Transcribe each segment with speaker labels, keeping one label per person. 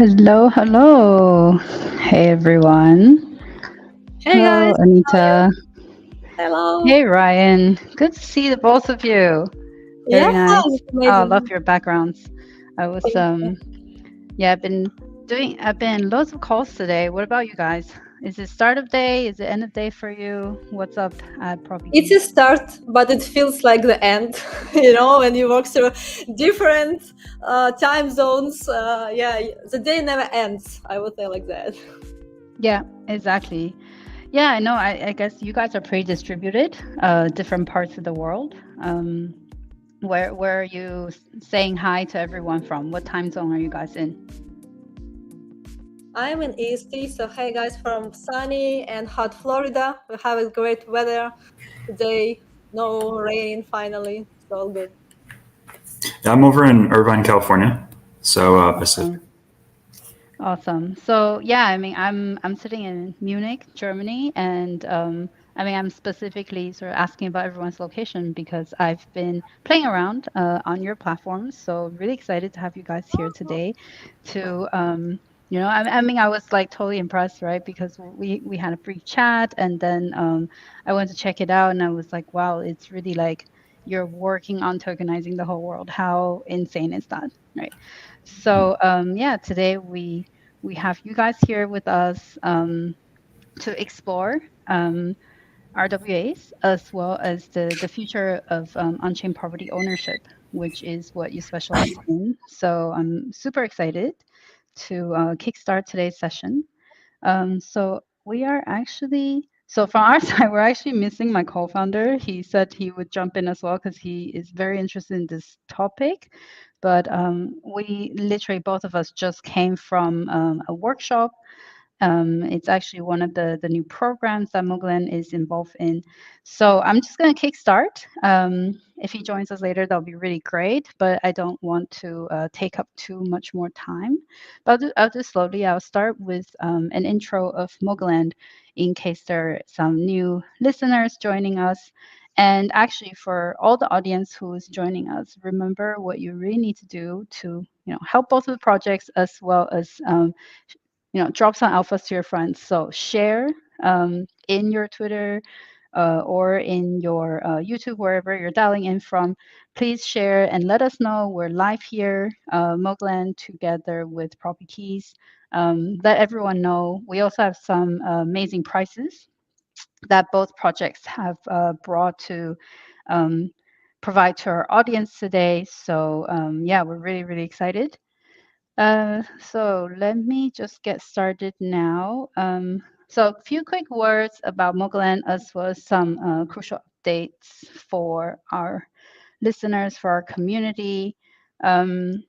Speaker 1: Hello, hello. Hey, everyone.
Speaker 2: Hey
Speaker 1: Hello,
Speaker 2: guys, how are you?
Speaker 1: Anita.
Speaker 2: Hello.
Speaker 1: Hey, Ryan. Good to see the both of you.
Speaker 2: Yeah,
Speaker 1: Very nice.
Speaker 2: it's
Speaker 1: Oh, I love
Speaker 2: amazing.
Speaker 1: your backgrounds. I was,
Speaker 2: Thank you.
Speaker 1: yeah, I've been loads of calls today. What about you guys? Is it start of day? Is it end of day for you? What's up at
Speaker 2: It's a
Speaker 1: Properties?
Speaker 2: start, but it feels like the end. When you walk through different time zones. Yeah, the day never ends. I would say like that.
Speaker 1: Yeah, exactly. Yeah, I know. I guess you guys are pretty distributed, different parts of the world. Where are you saying hi to everyone from? What time zone are you guys in?
Speaker 2: I'm in EST, so hey guys from sunny and hot Florida. We have a great weather today. No rain finally. It's all good.
Speaker 3: Yeah, I'm over in Irvine, California, so Pacific.
Speaker 1: Awesome. Awesome. So yeah, I mean, I'm sitting in Munich, Germany, and I'm specifically sort of asking about everyone's location because I've been playing around on your platforms. So really excited to have you guys here today. To I was like totally impressed, right? Because we had a brief chat, and then I went to check it out, and I was like, wow, it's really like you're working on tokenizing the whole world. How insane is that, right? So yeah, today we have you guys here with us to explore RWAs as well as the future of on-chain property ownership, which is what you specialize in. So I'm super excited to kickstart today's session. So we are actually, so from our side, we're actually missing my co-founder. He said he would jump in as well because he is very interested in this topic. But we literally, both of us just came from a workshop. It's actually one of the new programs that Moglen is involved in. So I'm just going to kickstart. If he joins us later, that'll be really great. But I don't want to take up too much more time. But I'll do slowly. I'll start with an intro of Mogland in case there are some new listeners joining us. And actually, for all the audience who is joining us, remember what you really need to do to help both of the projects as well as drop some alphas to your friends. So share in your Twitter or in your YouTube, wherever you're dialing in from. Please share and let us know. We're live here, Mogland, together with Property Keys. Let everyone know. We also have some amazing prizes that both projects have brought to um, provide to our audience today. So yeah, we're really, really excited. So let me just get started now. So a few quick words about Mogoland as well as some crucial updates for our listeners, for our community. Um,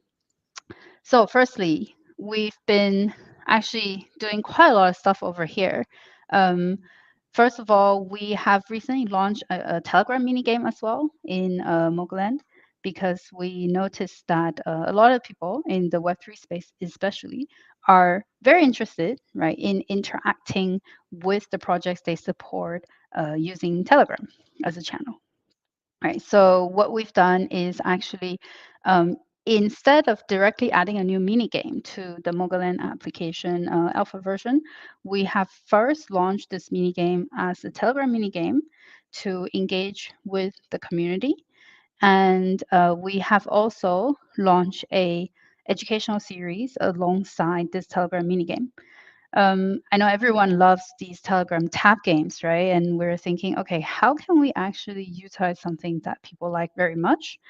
Speaker 1: so firstly, we've been actually doing quite a lot of stuff over here. Um, First of all, we have recently launched a Telegram mini game as well in Mogoland because we noticed that a lot of people in the Web3 space, especially, are very interested, right, in interacting with the projects they support using Telegram as a channel. Right. So what we've done is actually instead of directly adding a new mini game to the Mogoland application alpha version, we have first launched this mini game as a Telegram mini game to engage with the community, and we have also launched a educational series alongside this Telegram mini game. I know everyone loves these Telegram tab games, right? And we're thinking, okay, how can we actually utilize something that people like very much,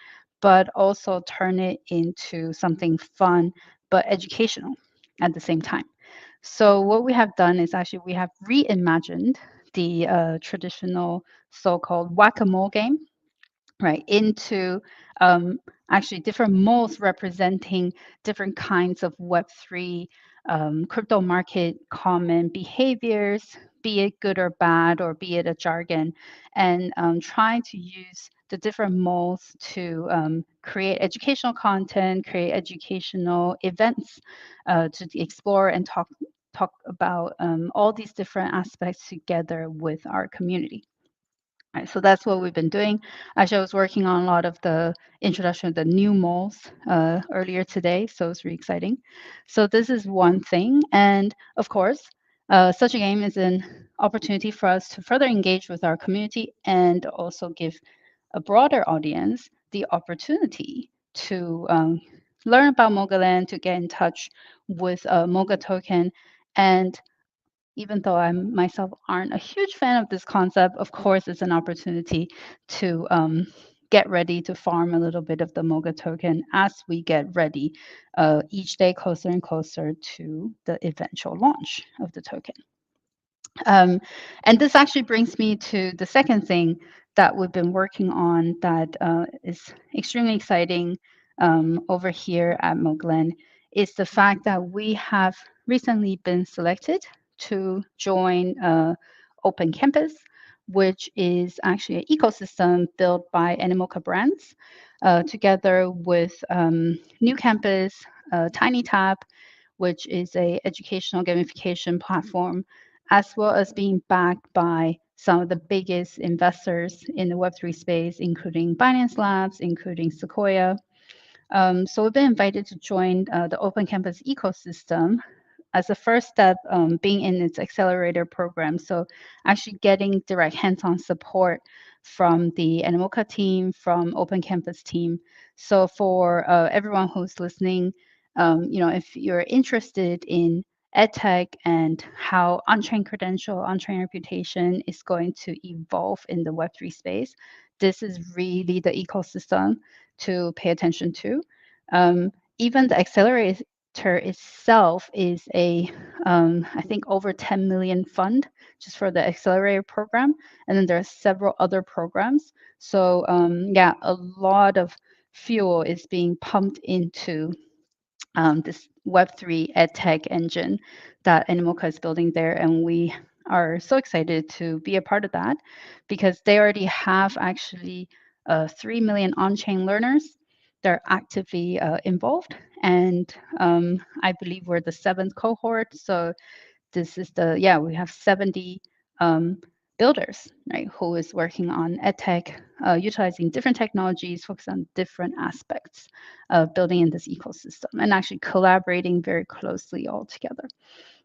Speaker 1: but also turn it into something fun but educational at the same time? So what we have done is actually we have reimagined the traditional so-called whack-a-mole game, right, into um, actually different modes representing different kinds of Web3 crypto market common behaviors, be it good or bad, or be it a jargon, and trying to use the different modes to create educational content, create educational events to explore and talk about all these different aspects together with our community. Right, so that's what we've been doing. Actually, I was working on a lot of the introduction of the new moles earlier today, so it's really exciting. So this is one thing, and of course, such a game is an opportunity for us to further engage with our community and also give a broader audience the opportunity to learn about Mogaland, to get in touch with Moga token, and even though I myself aren't a huge fan of this concept, of course, it's an opportunity to get ready to farm a little bit of the Moga token as we get ready each day closer and closer to the eventual launch of the token. And this actually brings me to the second thing that we've been working on that is extremely exciting over here at Moglen is the fact that we have recently been selected to join Open Campus, which is actually an ecosystem built by Animoca Brands together with New Campus, TinyTap, which is a educational gamification platform, as well as being backed by some of the biggest investors in the Web3 space, including Binance Labs, including Sequoia. So we've been invited to join the Open Campus ecosystem as a first step, being in its accelerator program. So actually getting direct hands-on support from the Animoca team, from Open Campus team. So for everyone who's listening, if you're interested in edtech and how on-chain credential, on-chain reputation is going to evolve in the Web3 space, this is really the ecosystem to pay attention to. Even the accelerator itself is I think over 10 million fund just for the accelerator program. And then there are several other programs. So yeah, a lot of fuel is being pumped into this Web3 EdTech engine that Animoca is building there. And we are so excited to be a part of that because they already have actually 3 million on-chain learners. They're actively involved. And I believe we're the 7th cohort. So this is we have 70 builders, right, who is working on edtech, utilizing different technologies, focused on different aspects of building in this ecosystem and actually collaborating very closely all together.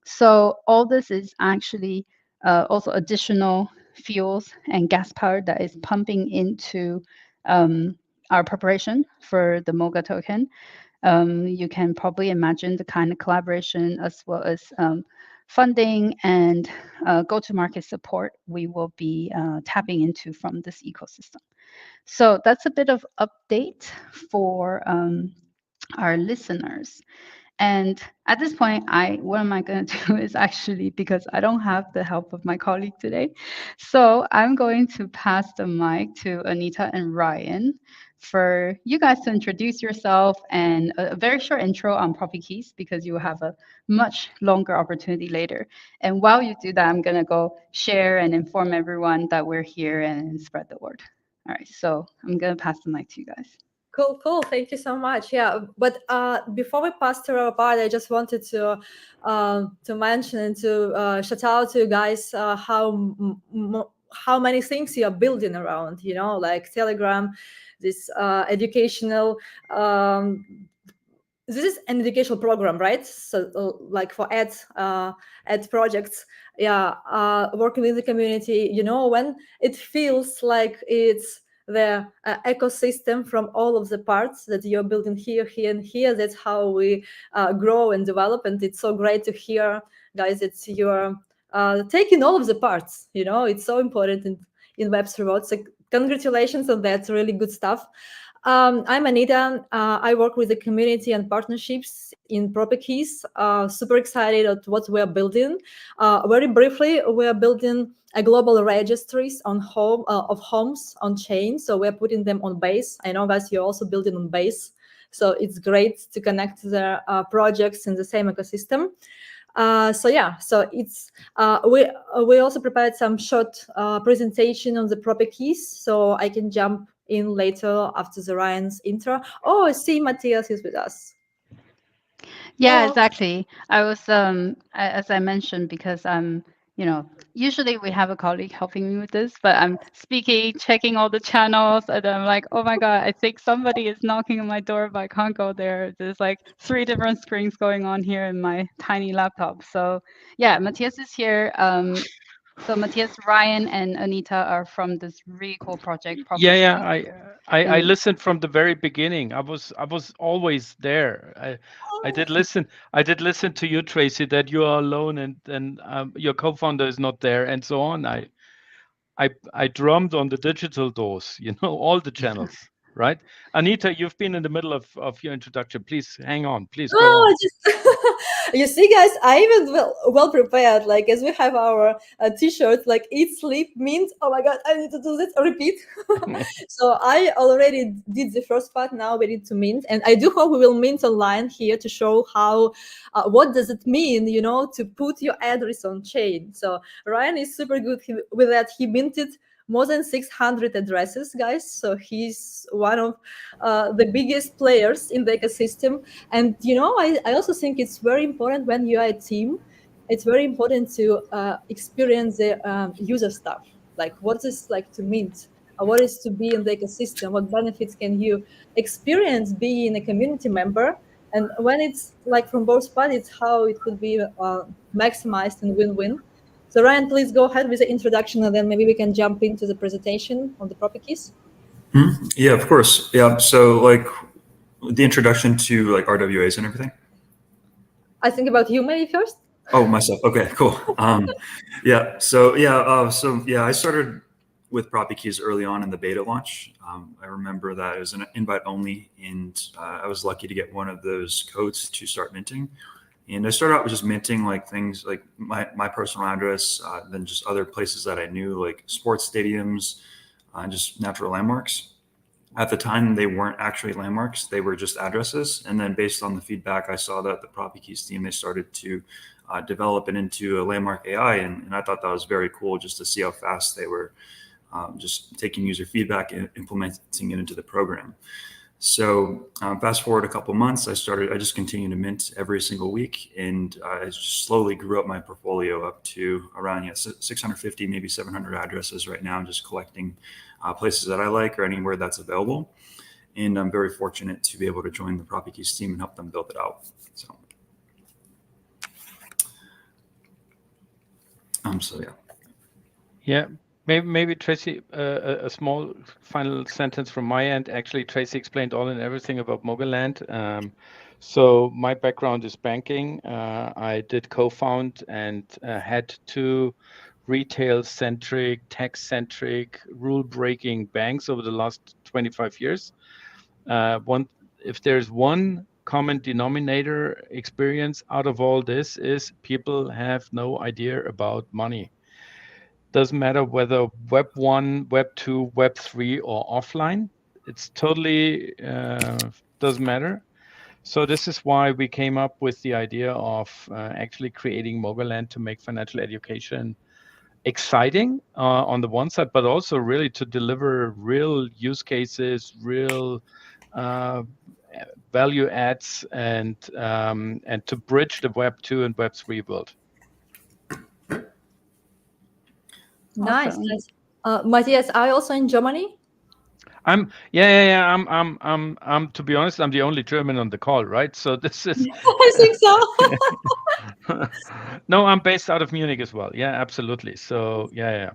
Speaker 1: So all this is actually also additional fuels and gas power that is pumping into our preparation for the Moga token. You can probably imagine the kind of collaboration as well as funding and go-to-market support we will be tapping into from this ecosystem. So that's a bit of update for our listeners. And at this point, what am I going to do is actually, because I don't have the help of my colleague today, so I'm going to pass the mic to Anita and Ryan for you guys to introduce yourself and a very short intro on Property Keys because you will have a much longer opportunity later. And while you do that, I'm going to go share and inform everyone that we're here and spread the word. All right, so I'm going to pass the mic to you guys.
Speaker 2: Cool. Thank you so much. Yeah, but before we pass to our part, I just wanted to mention and to shout out to you guys how many things you are building around. Like Telegram, this educational. This is an educational program, right? So, like for ed projects, working with the community. When it feels like it's the ecosystem from all of the parts that you're building here, and here. That's how we grow and develop. And it's so great to hear, guys, it's you're taking all of the parts. It's so important in Web3 world. So congratulations on that. Really good stuff. I'm Anita. I work with the community and partnerships in Proper Keys. Super excited at what we're building. Very briefly, we're building a global registries of homes on chain. So we're putting them on Base. I know, guys, you're also building on Base. So it's great to connect the projects in the same ecosystem. So it's we also prepared some short presentation on the Proper Keys, so I can jump in later after the Ryan's intro. Oh, I see Matthias is with us.
Speaker 1: Yeah, exactly. I was, as I mentioned, because I'm usually we have a colleague helping me with this, but I'm speaking, checking all the channels, and I'm like, oh my God, I think somebody is knocking on my door, but I can't go there. There's like 3 different screens going on here in my tiny laptop. So yeah, Matthias is here. So Matthias, Ryan, and Anita are from this really cool project,
Speaker 4: Yeah,
Speaker 1: Property
Speaker 4: yeah.
Speaker 1: Key.
Speaker 4: I
Speaker 1: And
Speaker 4: listened from the very beginning. I was always there. I did listen. I did listen to you, Tracy, that you are alone and your co-founder is not there, and so on. I drummed on the digital doors, all the channels, right? Anita, you've been in the middle of your introduction. Please hang on. Please go on.
Speaker 2: Oh, just you see, guys, I even well prepared. Like as we have our t-shirts, like eat, sleep, mint. Oh my God, I need to do this. Repeat. So I already did the first part. Now we need to mint, and I do hope we will mint online here to show how what does it mean, to put your address on chain. So Ryan is super good with that. He minted more than 600 addresses, guys. So he's one of the biggest players in the ecosystem. And I also think it's very important when you are a team. It's very important to experience the user stuff, like what is like to mint, what is to be in the ecosystem, what benefits can you experience being a community member. And when it's like from both parties, how it could be maximized and win-win. So Ryan, please go ahead with the introduction, and then maybe we can jump into the presentation on the property keys.
Speaker 3: Yeah, of course. Yeah. So like the introduction to like RWAs and everything.
Speaker 2: I think about you maybe first.
Speaker 3: Oh, myself. Okay, cool. Yeah. So yeah. I started with Property Keys early on in the beta launch. I remember that it was an invite only, and I was lucky to get one of those codes to start minting. And I started out with just minting like things like my personal address, then just other places that I knew, like sports stadiums, and just natural landmarks. At the time, they weren't actually landmarks; they were just addresses. And then, based on the feedback, I saw that the Property Keys team, they started to develop it into a landmark AI, and I thought that was very cool just to see how fast they were just taking user feedback and implementing it into the program. So fast forward a couple months, I just continued to mint every single week, and I just slowly grew up my portfolio up to around 650, maybe 700 addresses right now, just collecting places that I like or anywhere that's available. And I'm very fortunate to be able to join the Property Keys team and help them build it out. So yeah.
Speaker 4: Yeah. Maybe Tracy, a small final sentence from my end. Actually, Tracy explained all and everything about Mogoland. So my background is banking. I did co-found and had 2 retail-centric, tech-centric, rule-breaking banks over the last 25 years. If there's one common denominator experience out of all this is people have no idea about money. Doesn't matter whether Web 1, Web 2, Web 3, or offline. It's totally doesn't matter. So this is why we came up with the idea of actually creating Mogoland to make financial education exciting on the one side, but also really to deliver real use cases, real value adds, and to bridge the Web 2 and Web 3 world.
Speaker 2: Nice,
Speaker 1: Awesome.
Speaker 2: nice. Matthias, are you also in Germany?
Speaker 4: I'm to be honest, I'm the only German on the call, right? So this is
Speaker 2: I think so.
Speaker 4: no, I'm based out of Munich as well. Yeah, absolutely. So yeah.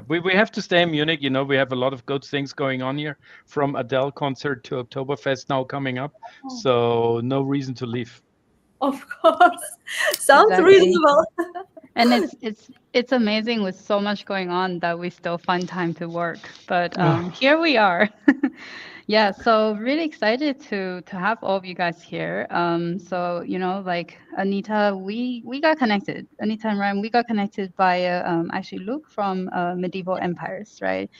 Speaker 4: We have to stay in Munich. We have a lot of good things going on here, from Adele concert to Oktoberfest now coming up. So no reason to leave.
Speaker 2: Of course, sounds
Speaker 1: Exactly.
Speaker 2: reasonable.
Speaker 1: And it's amazing with so much going on that we still find time to work. But here we are. Yeah, so really excited to have all of you guys here. So like Anita, we got connected. Anita and Ryan, we got connected by actually Luke from Medieval Empires, right?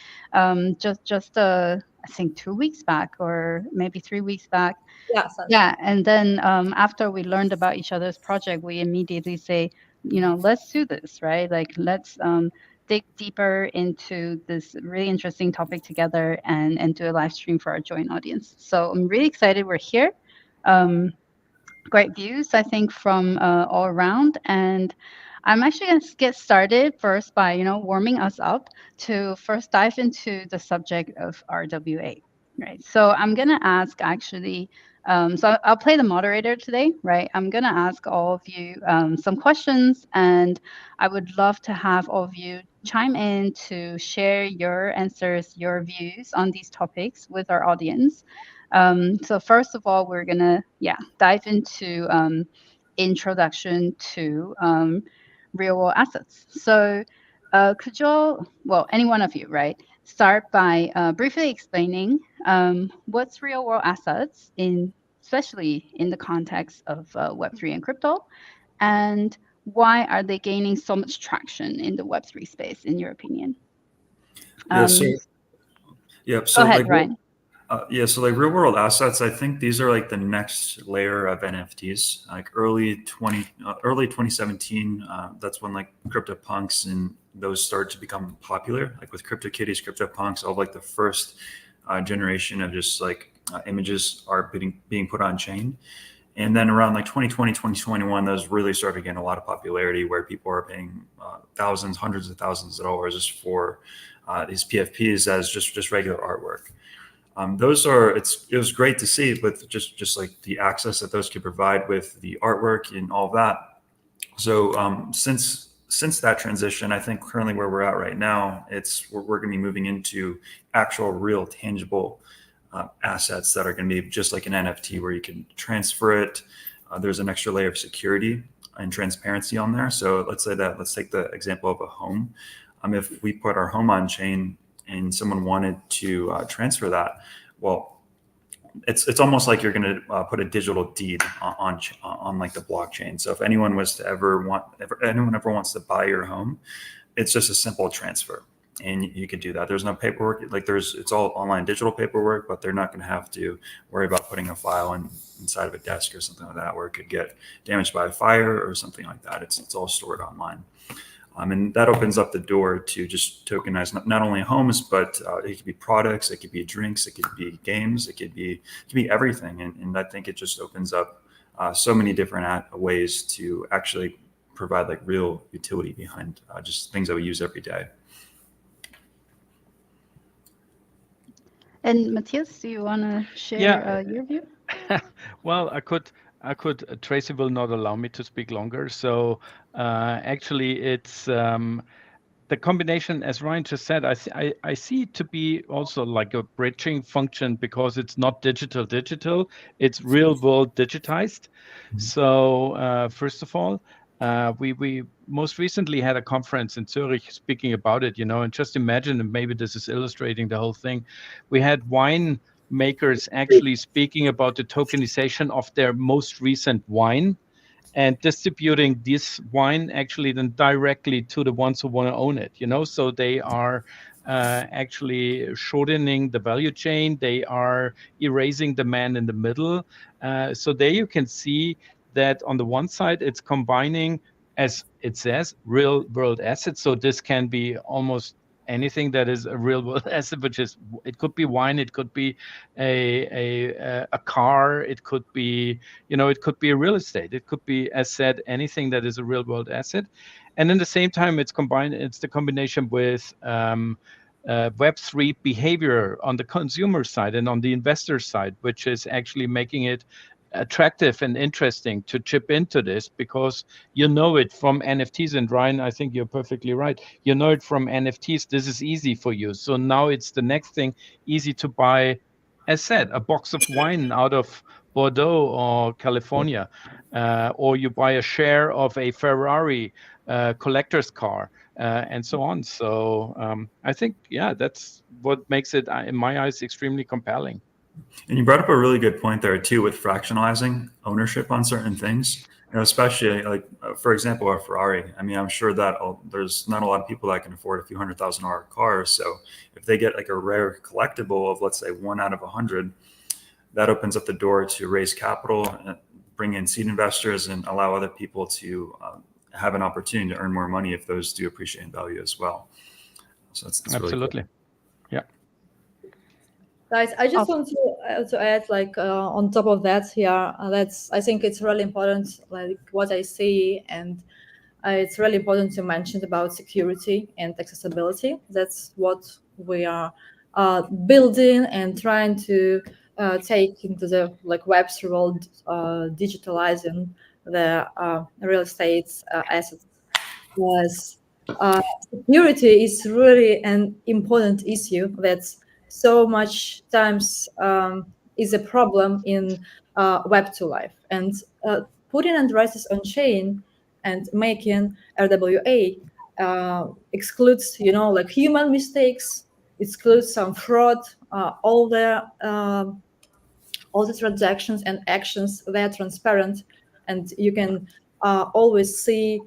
Speaker 1: Just I think 2 weeks back, or maybe 3 weeks back. Yeah, and then after we learned about each other's project, we immediately say, let's do this, right? Like, let's dig deeper into this really interesting topic together and do a live stream for our joint audience. So I'm really excited we're here. Great views, I think, from all around. And I'm actually going to get started first by, warming us up to first dive into the subject of RWA, right? So I'm going to ask actually, so I'll play the moderator today, right? I'm going to ask all of you some questions, and I would love to have all of you chime in to share your answers, your views on these topics with our audience. So first of all, we're going to, dive into introduction to real world assets. So could you, well, any one of you, right, start by briefly explaining what's real world assets, especially in the context of Web3 and crypto, and why are they gaining so much traction in the Web3 space, in your opinion?
Speaker 3: Yeah. So
Speaker 1: Go ahead, Ryan.
Speaker 3: So like real world assets, I think these are like the next layer of NFTs. Like early 2017, that's when like CryptoPunks and those started to become popular. Like with CryptoKitties, CryptoPunks, all like the first generation of just like images are being put on chain. And then around like 2020, 2021, those really started to gain a lot of popularity where people are paying thousands, hundreds of thousands of dollars just for these PFPs as just regular artwork. It was great to see, with just like the access that those could provide with the artwork and all of that. So since that transition, I think currently where we're at right now, we're going to be moving into actual real tangible assets that are going to be just like an NFT where you can transfer it. There's an extra layer of security and transparency on there. So let's take the example of a home. If we put our home on chain and someone wanted to transfer that, well, it's almost like you're going to put a digital deed on like the blockchain. So if anyone was to anyone ever wants to buy your home, it's just a simple transfer, and you could do that. There's no paperwork. It's all online digital paperwork, but they're not going to have to worry about putting a file inside of a desk or something like that, where it could get damaged by a fire or something like that. It's all stored online. And that opens up the door to just tokenize not only homes, but it could be products, it could be drinks, it could be games, it could be everything. And I think it just opens up so many different ways to actually provide like real utility behind just things that we use every day.
Speaker 1: And Matthias, do you want to share your view?
Speaker 4: Well, I could. Tracy will not allow me to speak longer. So actually, it's the combination, as Ryan just said. I see it to be also like a bridging function, because it's not digital. It's real world digitized. Mm-hmm. So first of all, we most recently had a conference in Zurich speaking about it. And just imagine, and maybe this is illustrating the whole thing. We had wine makers actually speaking about the tokenization of their most recent wine and distributing this wine actually then directly to the ones who want to own it. So they are actually shortening the value chain. They are erasing the man in the middle. So there you can see that on the one side, it's combining, as it says, real world assets. So this can be almost anything that is a real world asset, which is, it could be wine, it could be a car, it could be, it could be a real estate, it could be, as said, anything that is a real world asset. And at the same time, it's the combination with Web3 behavior on the consumer side and on the investor side, which is actually making it attractive and interesting to chip into this, because it from NFTs. And Ryan, I think you're perfectly right. It from NFTs. This is easy for you. So now it's the next thing, easy to buy, as said, a box of wine out of Bordeaux or California, or you buy a share of a Ferrari collector's car, and so on. So I think, that's what makes it, in my eyes, extremely compelling.
Speaker 3: And you brought up a really good point there too, with fractionalizing ownership on certain things. Especially like, for example, a Ferrari. I mean, I'm sure that there's not a lot of people that can afford a few $100,000 car. So if they get like a rare collectible of, let's say, 1 out of 100, that opens up the door to raise capital, bring in seed investors, and allow other people to have an opportunity to earn more money if those do appreciate in value as well. So that's
Speaker 4: absolutely
Speaker 3: really cool.
Speaker 4: Yeah.
Speaker 2: Guys, I just want to add, like, on top of that, I think it's really important, like what I see, and it's really important to mention about security and accessibility. That's what we are building and trying to take into the Web3 world, digitalizing the real estate assets. Yes, security is really an important issue that's so much times is a problem in Web2 life. And putting addresses on chain and making RWA excludes, human mistakes, excludes some fraud, all the transactions and actions, they're transparent, and you can always see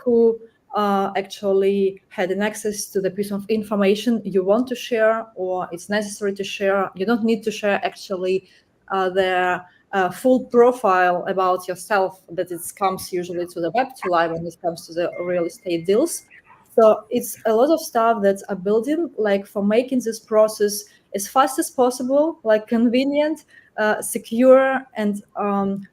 Speaker 2: who actually had an access to the piece of information you want to share or it's necessary to share. You don't need to share actually their full profile about yourself, that it comes usually to the Web2 live when it comes to the real estate deals. So it's a lot of stuff that are building for making this process as fast as possible, convenient, secure, and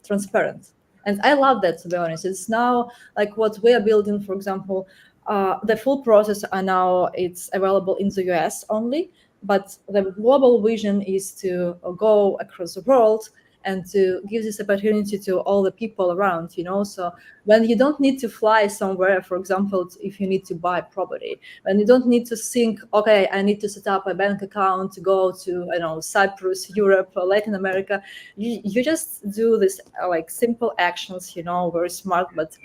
Speaker 2: transparent. And I love that, to be honest. It's now what we are building, for example, the full process it's available in the US only, but the global vision is to go across the world and to give this opportunity to all the people around, so when you don't need to fly somewhere, for example, if you need to buy property, when you don't need to think, okay, I need to set up a bank account to go to, Cyprus, Europe, or Latin America, you just do this simple actions, very smart, but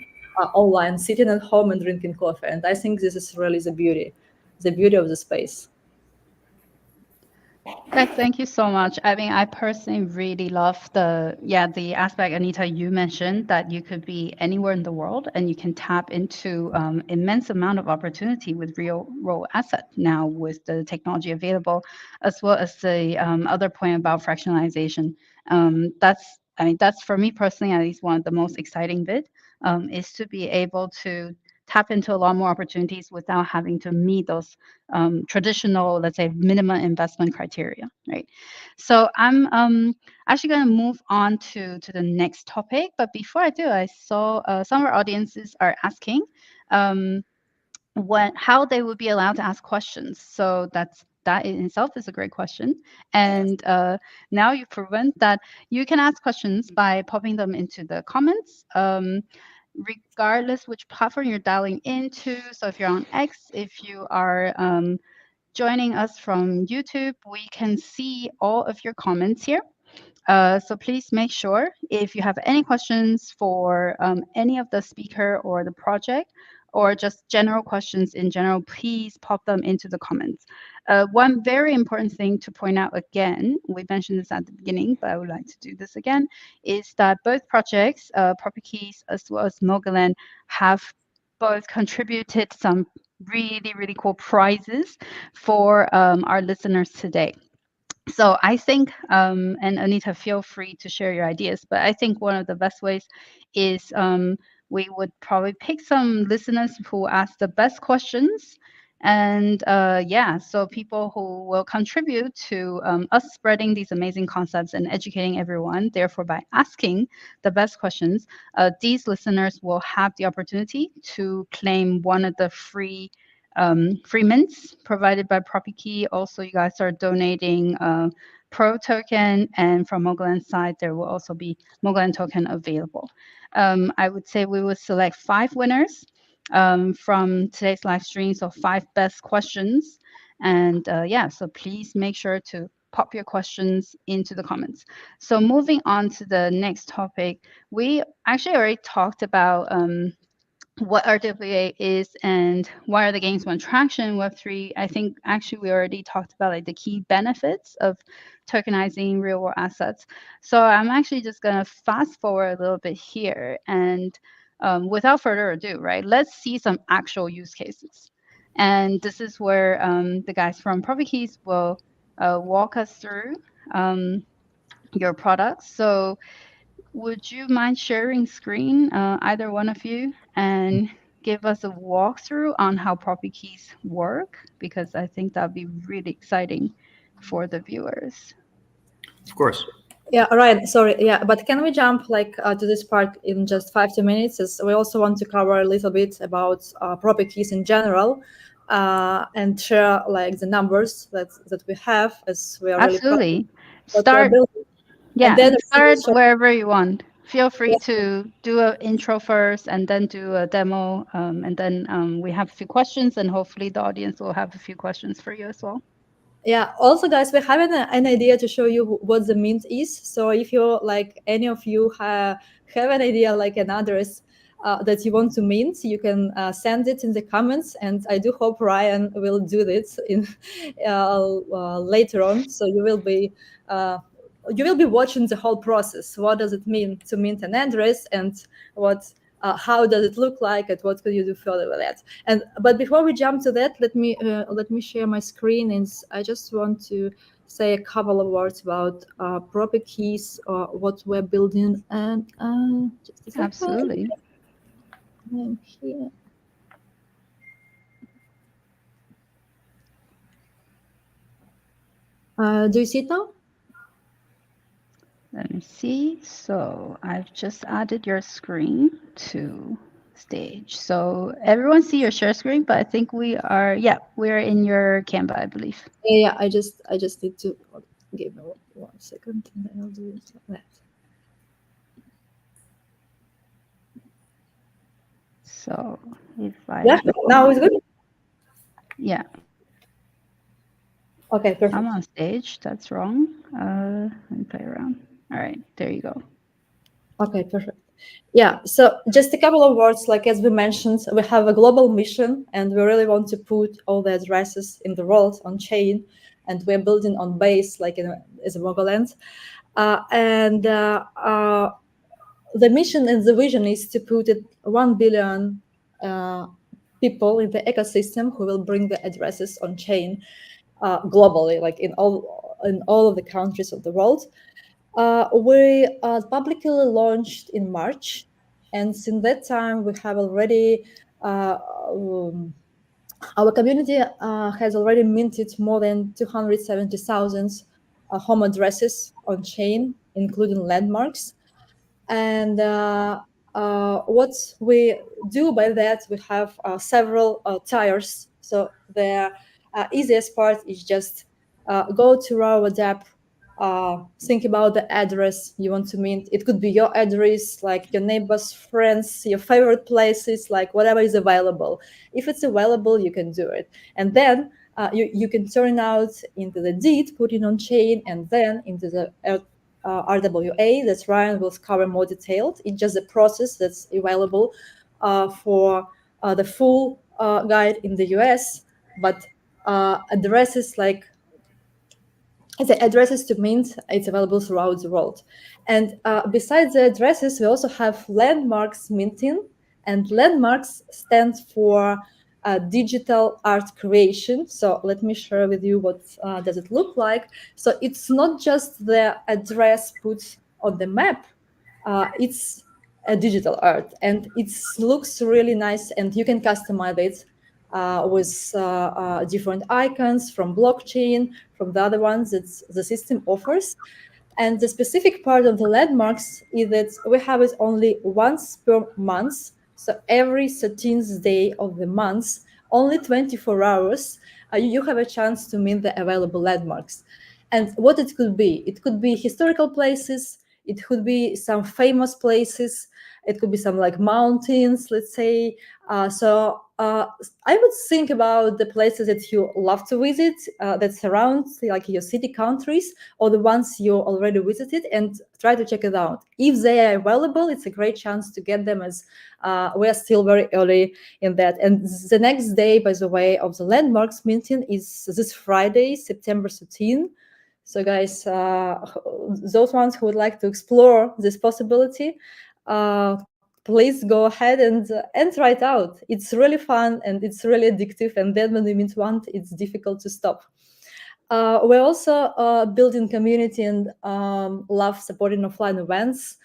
Speaker 2: online, sitting at home and drinking coffee. And I think this is really the beauty of the space.
Speaker 1: Guys, thank you so much. I mean, I personally really love the aspect, Anita, you mentioned, that you could be anywhere in the world and you can tap into immense amount of opportunity with real world asset now with the technology available, as well as the other point about fractionalization. That's for me personally, at least one of the most exciting bit, is to be able to tap into a lot more opportunities without having to meet those traditional, let's say, minimum investment criteria, right? So I'm actually going to move on to the next topic. But before I do, I saw some of our audiences are asking how they would be allowed to ask questions. So that in itself is a great question. And now you've proven that you can ask questions by popping them into the comments. Regardless which platform you're dialing into. So if you're on X, if you are joining us from YouTube, we can see all of your comments here. So please make sure if you have any questions for any of the speaker or the project, or just general questions in general, please pop them into the comments. One very important thing to point out again, we mentioned this at the beginning, but I would like to do this again, is that both projects, PropertyKeys as well as Mogaland, have both contributed some really, really cool prizes for our listeners today. So I think, and Anita, feel free to share your ideas, but I think one of the best ways is we would probably pick some listeners who ask the best questions. And so people who will contribute to us spreading these amazing concepts and educating everyone. Therefore, by asking the best questions, these listeners will have the opportunity to claim one of the free mints provided by PropertyKey. Also, you guys are donating Pro token, and from Mogaland side, there will also be Mogaland token available. I would say we will select 5 winners from today's live stream, so 5 best questions. And so please make sure to pop your questions into the comments. So moving on to the next topic, we actually already talked about what RWA is and why are the gains want traction Web3. I think actually we already talked about the key benefits of tokenizing real world assets. So I'm actually just going to fast forward a little bit here, and without further ado, right, let's see some actual use cases. And this is where the guys from PropertyKeys will walk us through your products. So would you mind sharing screen, either one of you, and give us a walkthrough on how PropertyKeys work? Because I think that'd be really exciting for the viewers.
Speaker 3: Of course.
Speaker 2: Yeah, right. Sorry. Yeah, but can we jump to this part in just 5 to 2 minutes? As we also want to cover a little bit about property keys in general, and share like the numbers that we have, as we are really proud of
Speaker 1: Absolutely.
Speaker 2: what we're
Speaker 1: Start,
Speaker 2: building. And
Speaker 1: yeah,
Speaker 2: then we will
Speaker 1: start
Speaker 2: share.
Speaker 1: wherever you want. Feel free to do an intro first and then do a demo. And then we have a few questions, and hopefully the audience will have a few questions for you as well.
Speaker 2: Yeah. Also, guys, we have an idea to show you what the mint is. So if you like, any of you have an idea, like an address that you want to mint, you can send it in the comments. And I do hope Ryan will do this in later on. So you will be watching the whole process. What does it mean to mint an address, and how does it look like, and what could you do further with that? But before we jump to that, let me share my screen, and I just want to say a couple of words about proper keys, what we're building, and just a second.
Speaker 1: Absolutely.
Speaker 2: I'm here. Do you see it now?
Speaker 1: Let me see. So I've just added your screen to stage. So everyone see your share screen, but I think we're in your Canva, I believe.
Speaker 2: Yeah. I just need to give me 1 second, and then I'll do it like that.
Speaker 1: So if
Speaker 2: Yeah. Now it's good.
Speaker 1: Yeah.
Speaker 2: Okay. Perfect.
Speaker 1: I'm on stage. That's wrong. Let me play around. All right, there you go.
Speaker 2: Okay, perfect. Yeah, so just a couple of words, like as we mentioned, we have a global mission, and we really want to put all the addresses in the world on chain, and we're building on base, like as a Mogoland. The mission and the vision is to put 1 billion people in the ecosystem who will bring the addresses on chain globally, like in all of the countries of the world. We publicly launched in March, and since that time we have already our community has already minted more than 270,000 home addresses on chain, including landmarks. And what we do by that, we have several tiers. So the easiest part is just go to RWAs app, think about the address you want to mint. It could be your address, like your neighbors, friends, your favorite places, like whatever is available. If it's available, you can do it. And then you can turn out into the deed, put it on chain, and then into the RWA that Ryan will cover more detailed. It's just a process that's available for the full guide in the US, but addresses like the addresses to mint, it's available throughout the world. And besides the addresses, we also have landmarks minting, and landmarks stands for digital art creation. So let me share with you what does it look like. So it's not just the address put on the map, it's a digital art, and it looks really nice, and you can customize it with different icons from blockchain, from the other ones that the system offers. And the specific part of the landmarks is that we have it only once per month. So every 13th day of the month, only 24 hours, you have a chance to mint the available landmarks. And what it could be historical places, it could be some famous places, it could be some like mountains, let's say. I would think about the places that you love to visit, that surround like your city countries, or the ones you already visited, and try to check it out. If they are available, it's a great chance to get them, as we are still very early in that. And the next day, by the way, of the landmarks minting is this Friday, September 13. So guys, those ones who would like to explore this possibility, please go ahead and try it out. It's really fun, and it's really addictive, and then when you mint one, it's difficult to stop. We're also building community and love supporting offline events,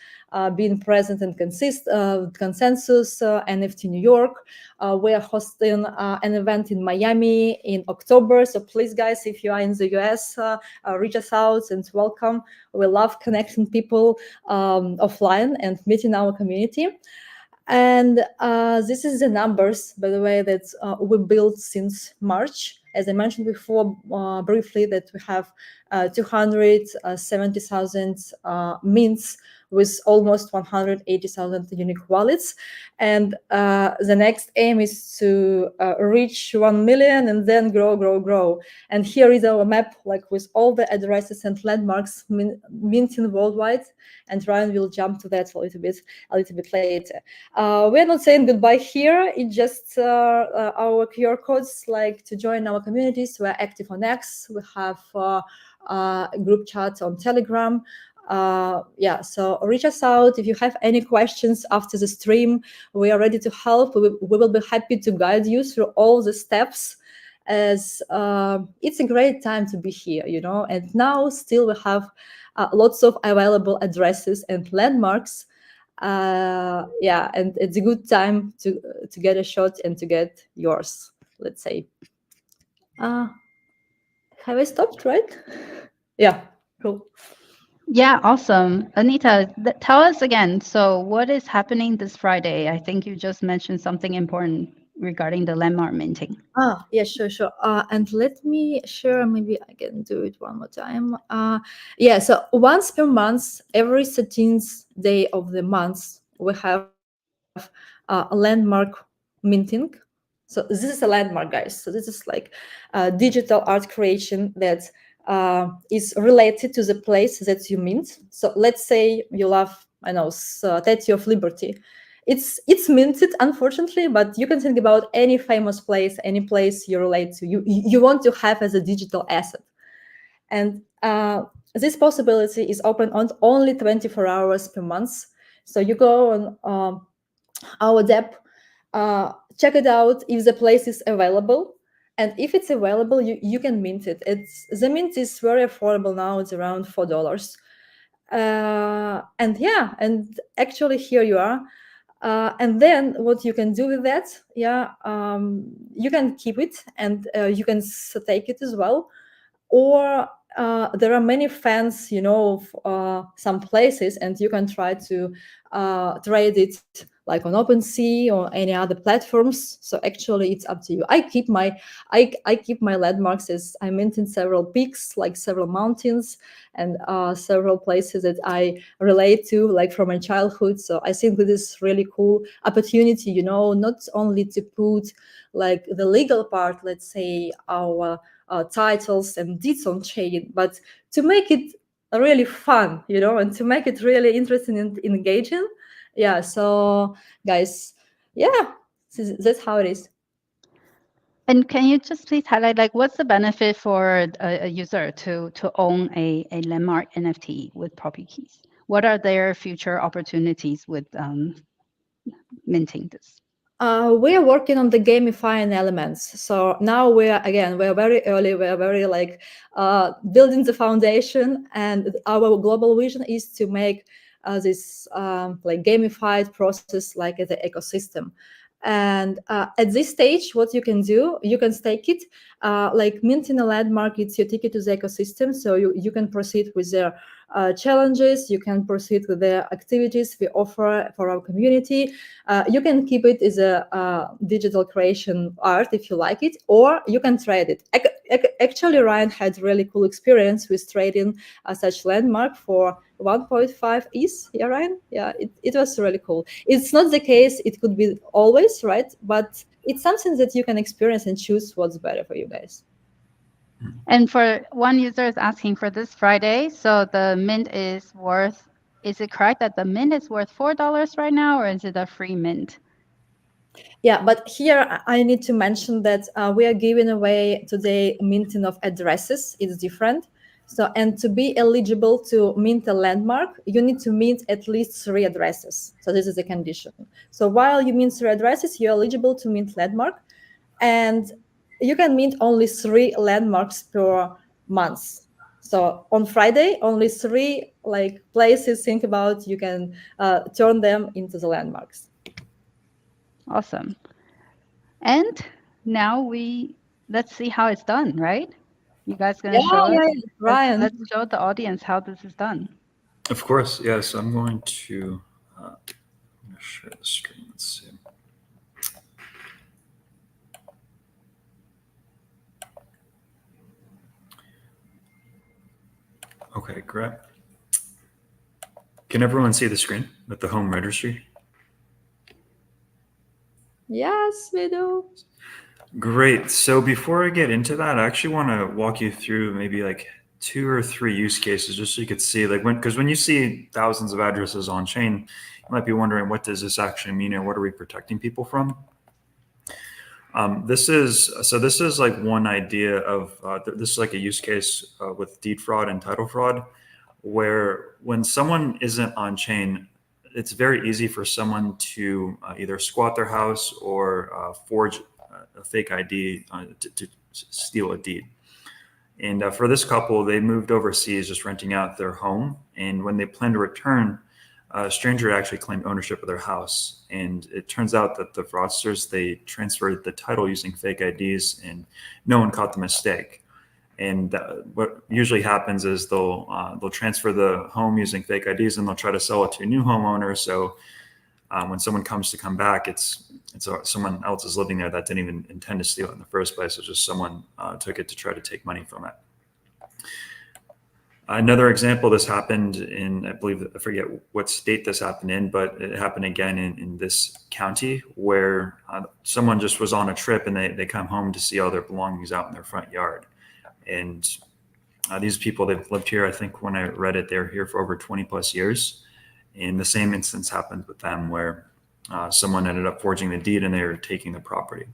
Speaker 2: being present in Consensus, NFT New York. We are hosting an event in Miami in October. So please, guys, if you are in the US, reach us out and welcome. We love connecting people offline and meeting our community. And this is the numbers, by the way, that we built since March. As I mentioned before, briefly, that we have 270,000 mints with almost 180,000 unique wallets. And the next aim is to reach 1 million and then grow. And here is our map, like with all the addresses and landmarks minting worldwide. And Ryan will jump to that a little bit later. We're not saying goodbye here. It's just our QR codes, like to join our communities. We're active on X. We have group chats on Telegram. So reach us out if you have any questions after the stream. We are ready to help. We will be happy to guide you through all the steps, as it's a great time to be here, and now still we have lots of available addresses and landmarks. And it's a good time to get a shot and to get yours, let's say. Have I stopped, right? Yeah, cool.
Speaker 1: Yeah, awesome. Anita, tell us again. So what is happening this Friday? I think you just mentioned something important regarding the landmark minting.
Speaker 2: Yeah, sure. And let me share, maybe I can do it one more time. So once per month, every 13th day of the month, we have a landmark minting. So this is a landmark, guys. So this is like digital art creation that is related to the place that you mint. So let's say you love, Statue of Liberty. It's minted, unfortunately, but you can think about any famous place, any place you relate to, you want to have as a digital asset. And this possibility is open on only 24 hours per month. So you go on our dep, check it out if the place is available. And if it's available, you can mint it. The mint is very affordable now. It's around $4. And actually here you are. And then what you can do with that, you can keep it and you can take it as well. Or there are many fans, of some places, and you can try to trade it like on OpenSea or any other platforms. So actually, it's up to you. I keep my landmarks as I maintain several peaks, like several mountains, and several places that I relate to, like from my childhood. So I think this is really cool opportunity, not only to put like the legal part, let's say our titles and deeds on chain, but to make it really fun, and to make it really interesting and engaging. Yeah, so guys, that's how it is.
Speaker 1: And can you just please highlight, like, what's the benefit for a user to own a landmark NFT with Poppy Keys? What are their future opportunities with minting this?
Speaker 2: We are working on the gamifying elements. So now we're very early. We're very building the foundation, and our global vision is to make this gamified process like the ecosystem. And at this stage, what you can do, you can stake it. Like minting a landmark, it's your ticket to the ecosystem. So you can proceed with their challenges, you can proceed with the activities we offer for our community. You can keep it as a digital creation art if you like it, or you can trade it. Actually, Ryan had really cool experience with trading such landmark for 1.5 ETH. Yeah, Ryan? Yeah, it was really cool. It's not the case, it could be always, right? But it's something that you can experience and choose what's better for you guys.
Speaker 1: And for one user is asking for this Friday, so the mint is it correct that the mint is worth $4 right now, or is it a free mint?
Speaker 2: Yeah, but here I need to mention that we are giving away today minting of addresses. It's different. So, and to be eligible to mint a landmark, you need to mint at least 3 addresses. So this is a condition. So while you mint 3 addresses, you're eligible to mint landmark. And you can mint only 3 landmarks per months. So on Friday, only 3 like places think about you can turn them into the landmarks.
Speaker 1: Awesome. And now let's see how it's done, right? You guys gonna show us?
Speaker 2: Yeah, Ryan.
Speaker 1: Let's show the audience how this is done.
Speaker 3: Of course, yes. I'm going to share the screen. Let's see. Okay, great. Can everyone see the screen with the home registry?
Speaker 2: Yes, we do.
Speaker 3: Great. So before I get into that, I actually want to walk you through maybe like 2 or 3 use cases, just so you could see, like, because when you see thousands of addresses on chain, you might be wondering, what does this actually mean, and what are we protecting people from? This is like one idea of this is like a use case with deed fraud and title fraud, where when someone isn't on chain, it's very easy for someone to either squat their house or forge a fake ID to steal a deed. And for this couple, they moved overseas, just renting out their home. And when they planned to return, a stranger actually claimed ownership of their house. And it turns out that the fraudsters, they transferred the title using fake IDs, and no one caught the mistake. And what usually happens is they'll transfer the home using fake IDs, and they'll try to sell it to a new homeowner. So when someone comes to come back, it's someone else is living there that didn't even intend to steal it in the first place. It's just someone took it to try to take money from it. Another example, this happened in, I believe, I forget what state this happened in, but it happened again in this county, where someone just was on a trip and they come home to see all their belongings out in their front yard. And these people, they've lived here, I think when I read it, they're here for over 20 plus years. And the same instance happened with them, where someone ended up forging the deed and they were taking the property.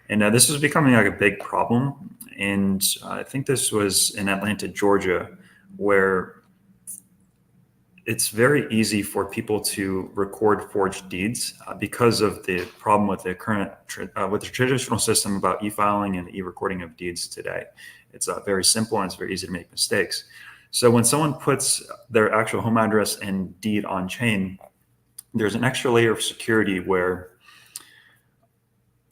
Speaker 3: And this was becoming like a big problem. And I think this was in Atlanta, Georgia, where it's very easy for people to record forged deeds because of the problem with the current with the traditional system about e-filing and e-recording of deeds today. It's very simple and it's very easy to make mistakes. So when someone puts their actual home address and deed on chain, there's an extra layer of security where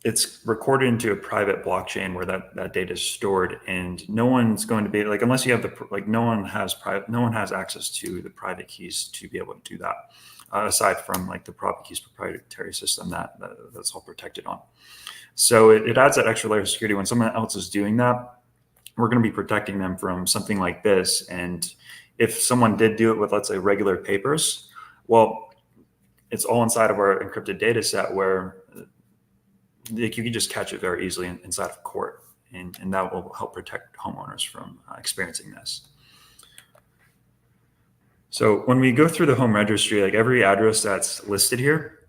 Speaker 3: it's recorded into a private blockchain where that data is stored, and no one's going to be like, unless you have no one has access to the private keys to be able to do that, aside from like the private keys proprietary system that's all protected on. So it adds that extra layer of security. When someone else is doing that, we're going to be protecting them from something like this. And if someone did do it with, let's say, regular papers, well, it's all inside of our encrypted data set, where you can just catch it very easily inside of court, and that will help protect homeowners from experiencing this. So when we go through the home registry, like every address that's listed here,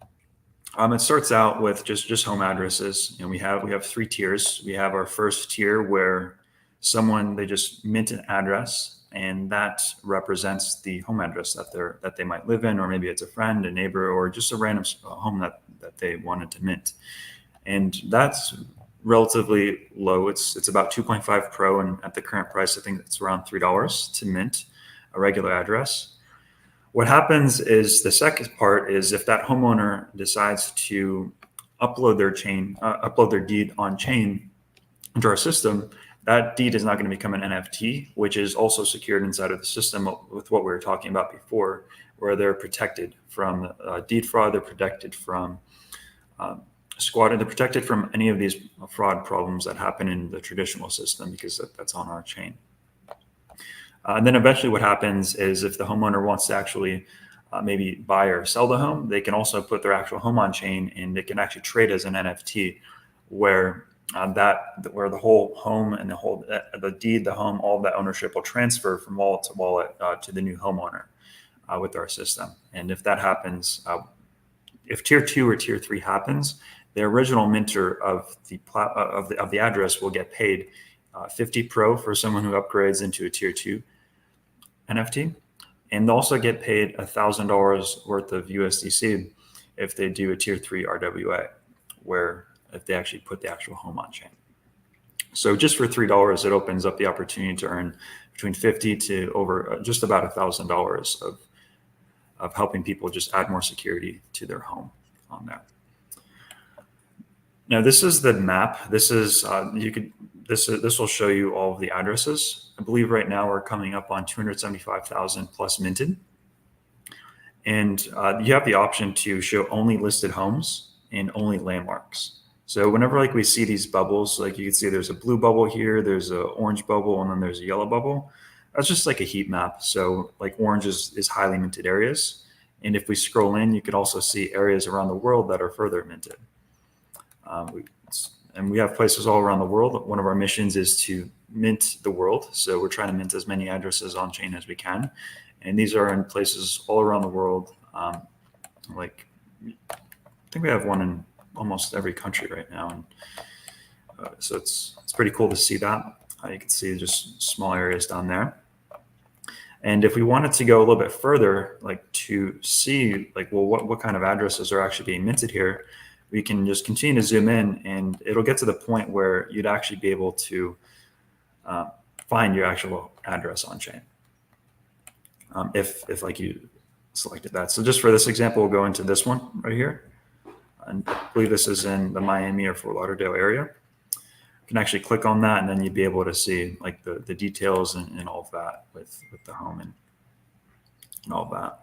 Speaker 3: it starts out with just home addresses. And we have 3 tiers. We have our first tier where they just mint an address, and that represents the home address that they might live in, or maybe it's a friend, a neighbor, or just a random home that they wanted to mint. And that's relatively low. It's about 2.5 Pro, and at the current price, I think it's around $3 to mint a regular address. What happens is the second part is if that homeowner decides to upload their deed on chain into our system, that deed is not going to become an NFT, which is also secured inside of the system with what we were talking about before, where they're protected from deed fraud, they're protected from squatting, they're protected from any of these fraud problems that happen in the traditional system, because that's on our chain. And then eventually what happens is if the homeowner wants to actually maybe buy or sell the home, they can also put their actual home on chain, and they can actually trade as an NFT, where the whole home and the deed, the home, all of that ownership will transfer from wallet to wallet to the new homeowner with our system. And if that happens, if tier 2 or tier 3 happens, the original minter of the address will get paid 50 Pro for someone who upgrades into a tier 2 NFT, and they'll also get paid $1,000 worth of USDC if they do a tier 3 RWA, where if they actually put the actual home on chain. So just for $3, it opens up the opportunity to earn between 50 to over just about $1,000 of helping people just add more security to their home on there. Now this is the map. This is this will show you all of the addresses. I believe right now we're coming up on 275,000 plus minted, and you have the option to show only listed homes and only landmarks. So whenever like we see these bubbles, like you can see there's a blue bubble here, there's an orange bubble, and then there's a yellow bubble. That's just like a heat map. So like orange is highly minted areas. And if we scroll in, you could also see areas around the world that are further minted. And we have places all around the world. One of our missions is to mint the world. So we're trying to mint as many addresses on chain as we can. And these are in places all around the world. Like I think we have one in almost every country right now. And so it's pretty cool to see that. You can see just small areas down there. And if we wanted to go a little bit further, like to see like, well, what kind of addresses are actually being minted here, we can just continue to zoom in, and it'll get to the point where you'd actually be able to find your actual address on chain. If like you selected that. So just for this example, we'll go into this one right here. And I believe this is in the Miami or Fort Lauderdale area. You can actually click on that, and then you'd be able to see like the details and all of that with the home and all of that.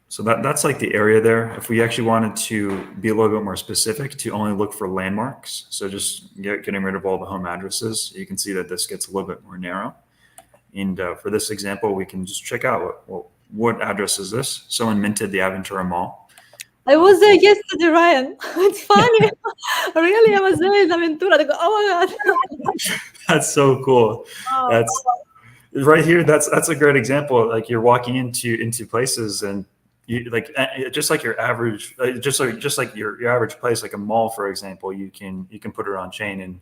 Speaker 3: So that's like the area there. If we actually wanted to be a little bit more specific, to only look for landmarks, so just getting rid of all the home addresses, you can see that this gets a little bit more narrow. And for this example, we can just check out what address is this? Someone minted the Aventura Mall.
Speaker 2: I was there yesterday, Ryan. It's funny. Really, I was there in Aventura. I go, oh my God.
Speaker 3: That's so cool.
Speaker 2: Oh.
Speaker 3: That's right here. That's a great example. Like you're walking into places, and you like just like your average, just like your average place, like a mall, for example. You can put it on chain, and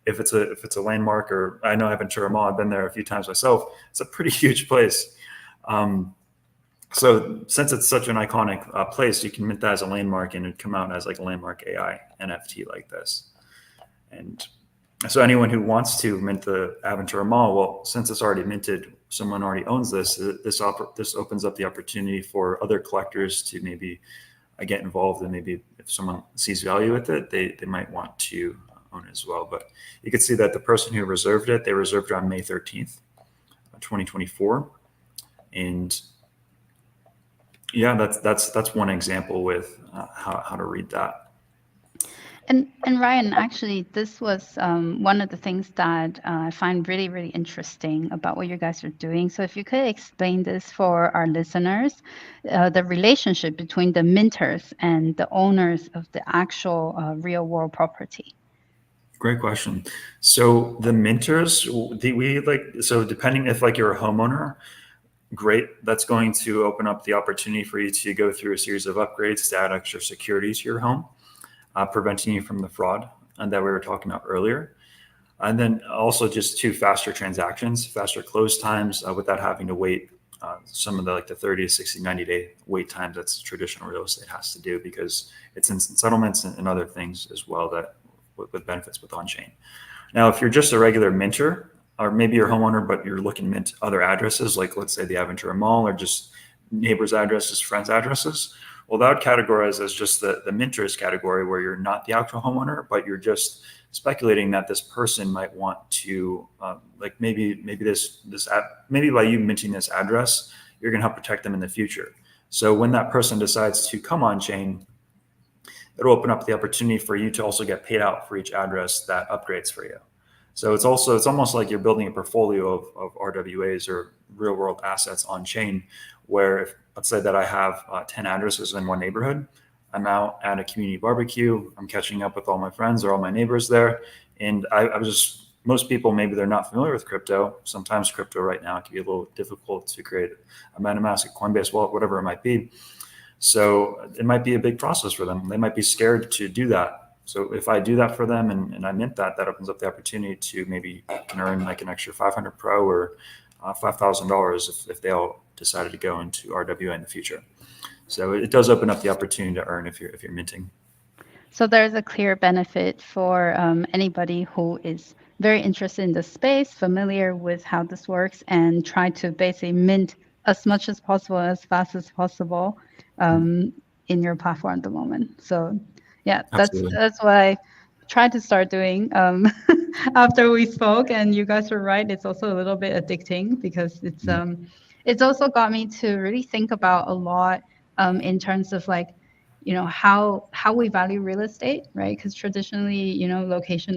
Speaker 3: if it's a landmark, or I know Aventura Mall, I've been there a few times myself. It's a pretty huge place. So since it's such an iconic place, you can mint that as a landmark, and it'd come out as like a landmark AI NFT like this. And so anyone who wants to mint the Aventura Mall, well, since it's already minted, someone already owns this. This opens up the opportunity for other collectors to maybe get involved, and maybe if someone sees value with it, they might want to own it as well. But you can see that the person who reserved it, they reserved it on May 13th, 2024, and yeah, that's one example with how to read that.
Speaker 1: And Ryan, actually, this was one of the things that I find really, really interesting about what you guys are doing. So if you could explain this for our listeners, the relationship between the minters and the owners of the actual real world property.
Speaker 3: Great question. So the minters, so depending if like you're a homeowner, great. That's going to open up the opportunity for you to go through a series of upgrades to add extra security to your home, preventing you from the fraud that we were talking about earlier. And then also just faster transactions, faster close times without having to wait some of the 30 to 60, 90 day wait times that's traditional real estate has to do, because it's instant settlements and other things as well that with benefits with on-chain. Now, if you're just a regular minter, or maybe you're a homeowner, but you're looking to mint other addresses, like let's say the Aventura Mall, or just neighbors' addresses, friends' addresses, well, that would categorize as just the minters category, where you're not the actual homeowner, but you're just speculating that this person might want to, maybe by you minting this address, you're going to help protect them in the future. So when that person decides to come on chain, it'll open up the opportunity for you to also get paid out for each address that upgrades for you. So it's almost like you're building a portfolio of RWAs, or real world assets on chain, where if, let's say that I have 10 addresses in one neighborhood, I'm out at a community barbecue, I'm catching up with all my friends or all my neighbors there. And most people, maybe they're not familiar with crypto. Sometimes crypto right now can be a little difficult to create a MetaMask, a Coinbase wallet, whatever it might be. So it might be a big process for them. They might be scared to do that. So if I do that for them and I mint that opens up the opportunity to maybe can earn like an extra 500 Pro or $5,000 if they all decided to go into RWA in the future. So it does open up the opportunity to earn if you're minting.
Speaker 1: So there's a clear benefit for anybody who is very interested in the space, familiar with how this works, and try to basically mint as much as possible, as fast as possible in your platform at the moment. So yeah,
Speaker 3: Absolutely.
Speaker 1: that's what I tried to start doing after we spoke. And you guys were right; it's also a little bit addicting because it's also got me to really think about a lot in terms of like, you know, how we value real estate, right? Because traditionally, you know, location,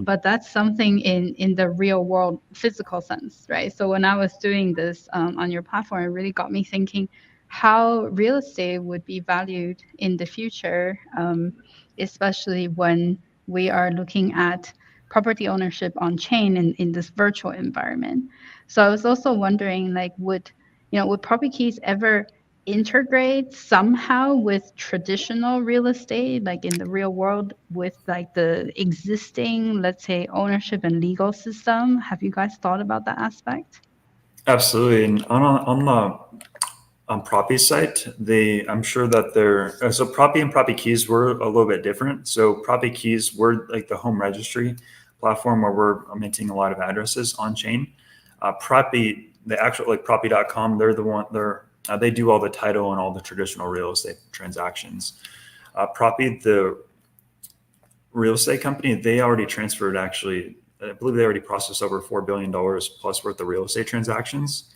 Speaker 1: but that's something in the real world physical sense, right? So when I was doing this on your platform, it really got me thinking how real estate would be valued in the future, especially when we are looking at property ownership on chain in this virtual environment. So I was also wondering, like, would property keys ever integrate somehow with traditional real estate, like in the real world, with like the existing, let's say, ownership and legal system? Have you guys thought about that aspect?
Speaker 3: Absolutely. And on the Proppy site, I'm sure that so Proppy and Proppy Keys were a little bit different. So Proppy Keys were like the home registry platform where we're minting a lot of addresses on chain. Proppy, the actual like Proppy.com, they do all the title and all the traditional real estate transactions. Proppy, the real estate company, they already transferred, actually, I believe they already processed over $4 billion plus worth of real estate transactions.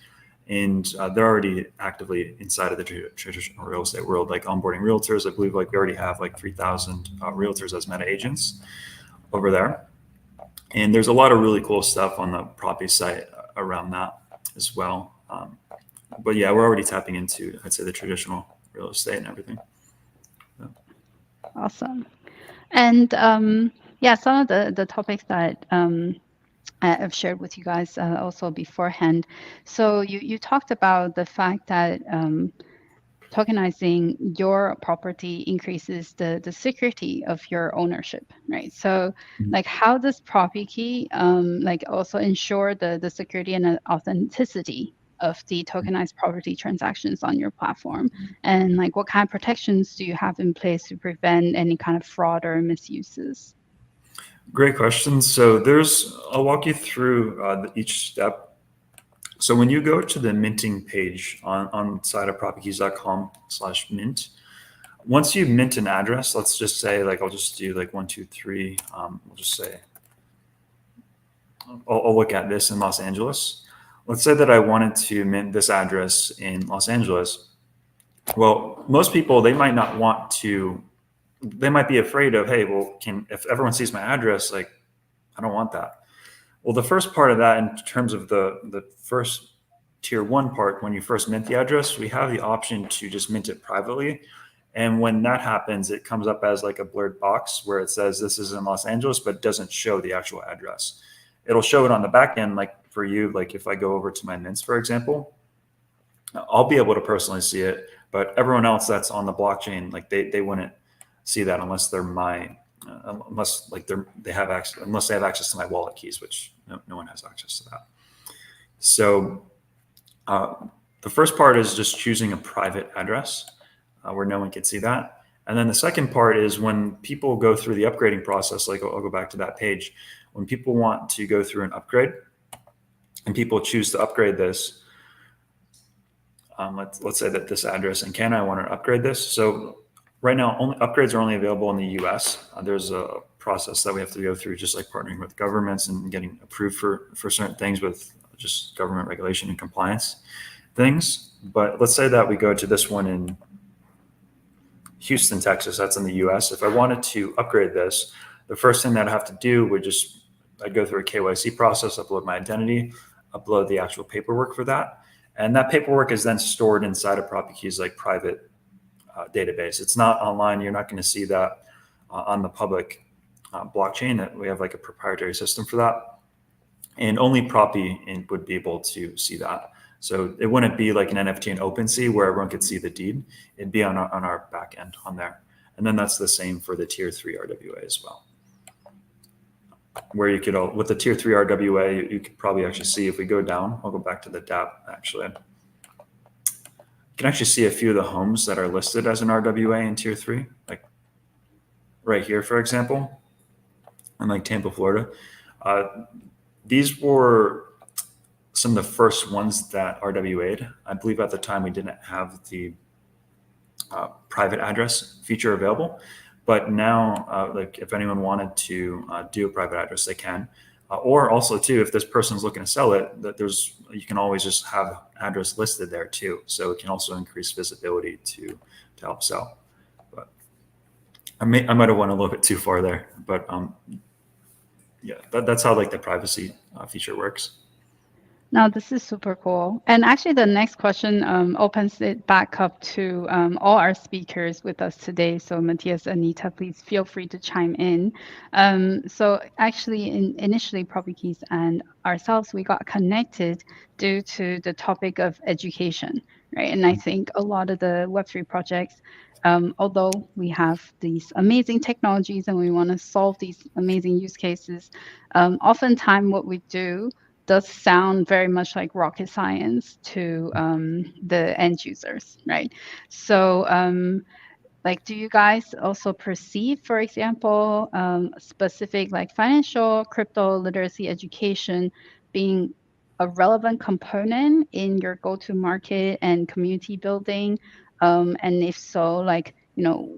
Speaker 3: And they're already actively inside of the traditional real estate world, like onboarding realtors. I believe like we already have like 3,000 realtors as meta agents over there. And there's a lot of really cool stuff on the Proppy site around that as well. But yeah, we're already tapping into, I'd say, the traditional real estate and everything. Yeah.
Speaker 1: Awesome. And yeah, some of the topics that I've shared with you guys also beforehand. So you talked about the fact that tokenizing your property increases the security of your ownership, right? So like, how does Proppy Key like also ensure the security and authenticity of the tokenized property transactions on your platform? And like, what kind of protections do you have in place to prevent any kind of fraud or misuses?
Speaker 3: Great question. So I'll walk you through each step. So when you go to the minting page on side of proppykeys.com/mint, once you mint an address, let's just say, like, I'll just do like 1, 2, 3. We'll just say, I'll look at this in Los Angeles. Let's say that I wanted to mint this address in Los Angeles. Well, most people, they might not want to, they might be afraid of, hey, well, if everyone sees my address, like, I don't want that. Well, the first part of that, in terms of the first tier 1 part, when you first mint the address, we have the option to just mint it privately. And when that happens, it comes up as like a blurred box where it says this is in Los Angeles, but doesn't show the actual address. It'll show it on the back end, like for you, like if I go over to my mints, for example, I'll be able to personally see it, but everyone else that's on the blockchain, like they wouldn't see that unless they're unless like they have access to my wallet keys, which no one has access to that. So the first part is just choosing a private address where no one can see that. And then the second part is when people go through the upgrading process, like I'll go back to that page. When people want to go through an upgrade and people choose to upgrade this, let's say that this address in Canada, I want to upgrade this. So right now, upgrades are only available in the US. There's a process that we have to go through, just like partnering with governments and getting approved for certain things with just government regulation and compliance things. But let's say that we go to this one in Houston, Texas, that's in the US. If I wanted to upgrade this, the first thing that I have to do I'd go through a KYC process, upload my identity, upload the actual paperwork for that. And that paperwork is then stored inside of Proppy Keys, like private database. It's not online. You're not going to see that on the public blockchain. We have like a proprietary system for that. And only Proppy would be able to see that. So it wouldn't be like an NFT in OpenSea where everyone could see the deed. It'd be on our back end on there. And then that's the same for the tier 3 RWA as well. Where you could, with the tier 3 RWA, you could probably actually see, if we go down, I'll go back to the DApp actually. You can actually see a few of the homes that are listed as an RWA in tier 3. Like right here, for example, in like Tampa, Florida, these were some of the first ones that RWA'd. I believe at the time we didn't have the private address feature available, but now, like if anyone wanted to do a private address, they can. Or also too, if this person's looking to sell it, that you can always just have address listed there too. So it can also increase visibility to help sell. But I might have went a little bit too far there, but yeah, that's how like the privacy feature works.
Speaker 1: No, this is super cool. And actually, the next question opens it back up to all our speakers with us today. So Matthias, Anita, please feel free to chime in. So actually, initially, Property Keys and ourselves, we got connected due to the topic of education, right? And I think a lot of the Web3 projects, although we have these amazing technologies and we want to solve these amazing use cases, oftentimes what we do does sound very much like rocket science to the end users, right? So like, do you guys also perceive, for example, specific like financial crypto literacy education being a relevant component in your go-to-market and community building? And if so, like,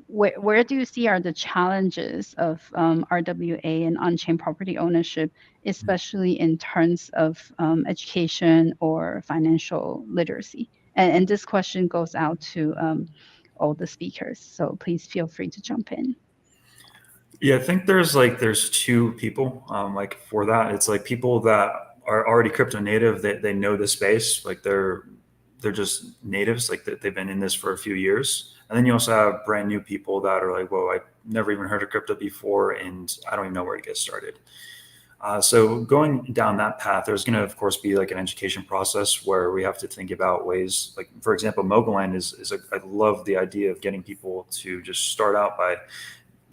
Speaker 1: where do you see are the challenges of RWA and on-chain property ownership, especially in terms of education or financial literacy? And this question goes out to all the speakers, so please feel free to jump in.
Speaker 3: Yeah, I think there's two people like for that. It's like people that are already crypto native, they know the space, like they're just natives, like they've been in this for a few years. And then you also have brand new people that are like, whoa, I never even heard of crypto before, and I don't even know where to get started. So going down that path, there's going to, of course, be like an education process where we have to think about ways, like, for example, Mogoland I love the idea of getting people to just start out by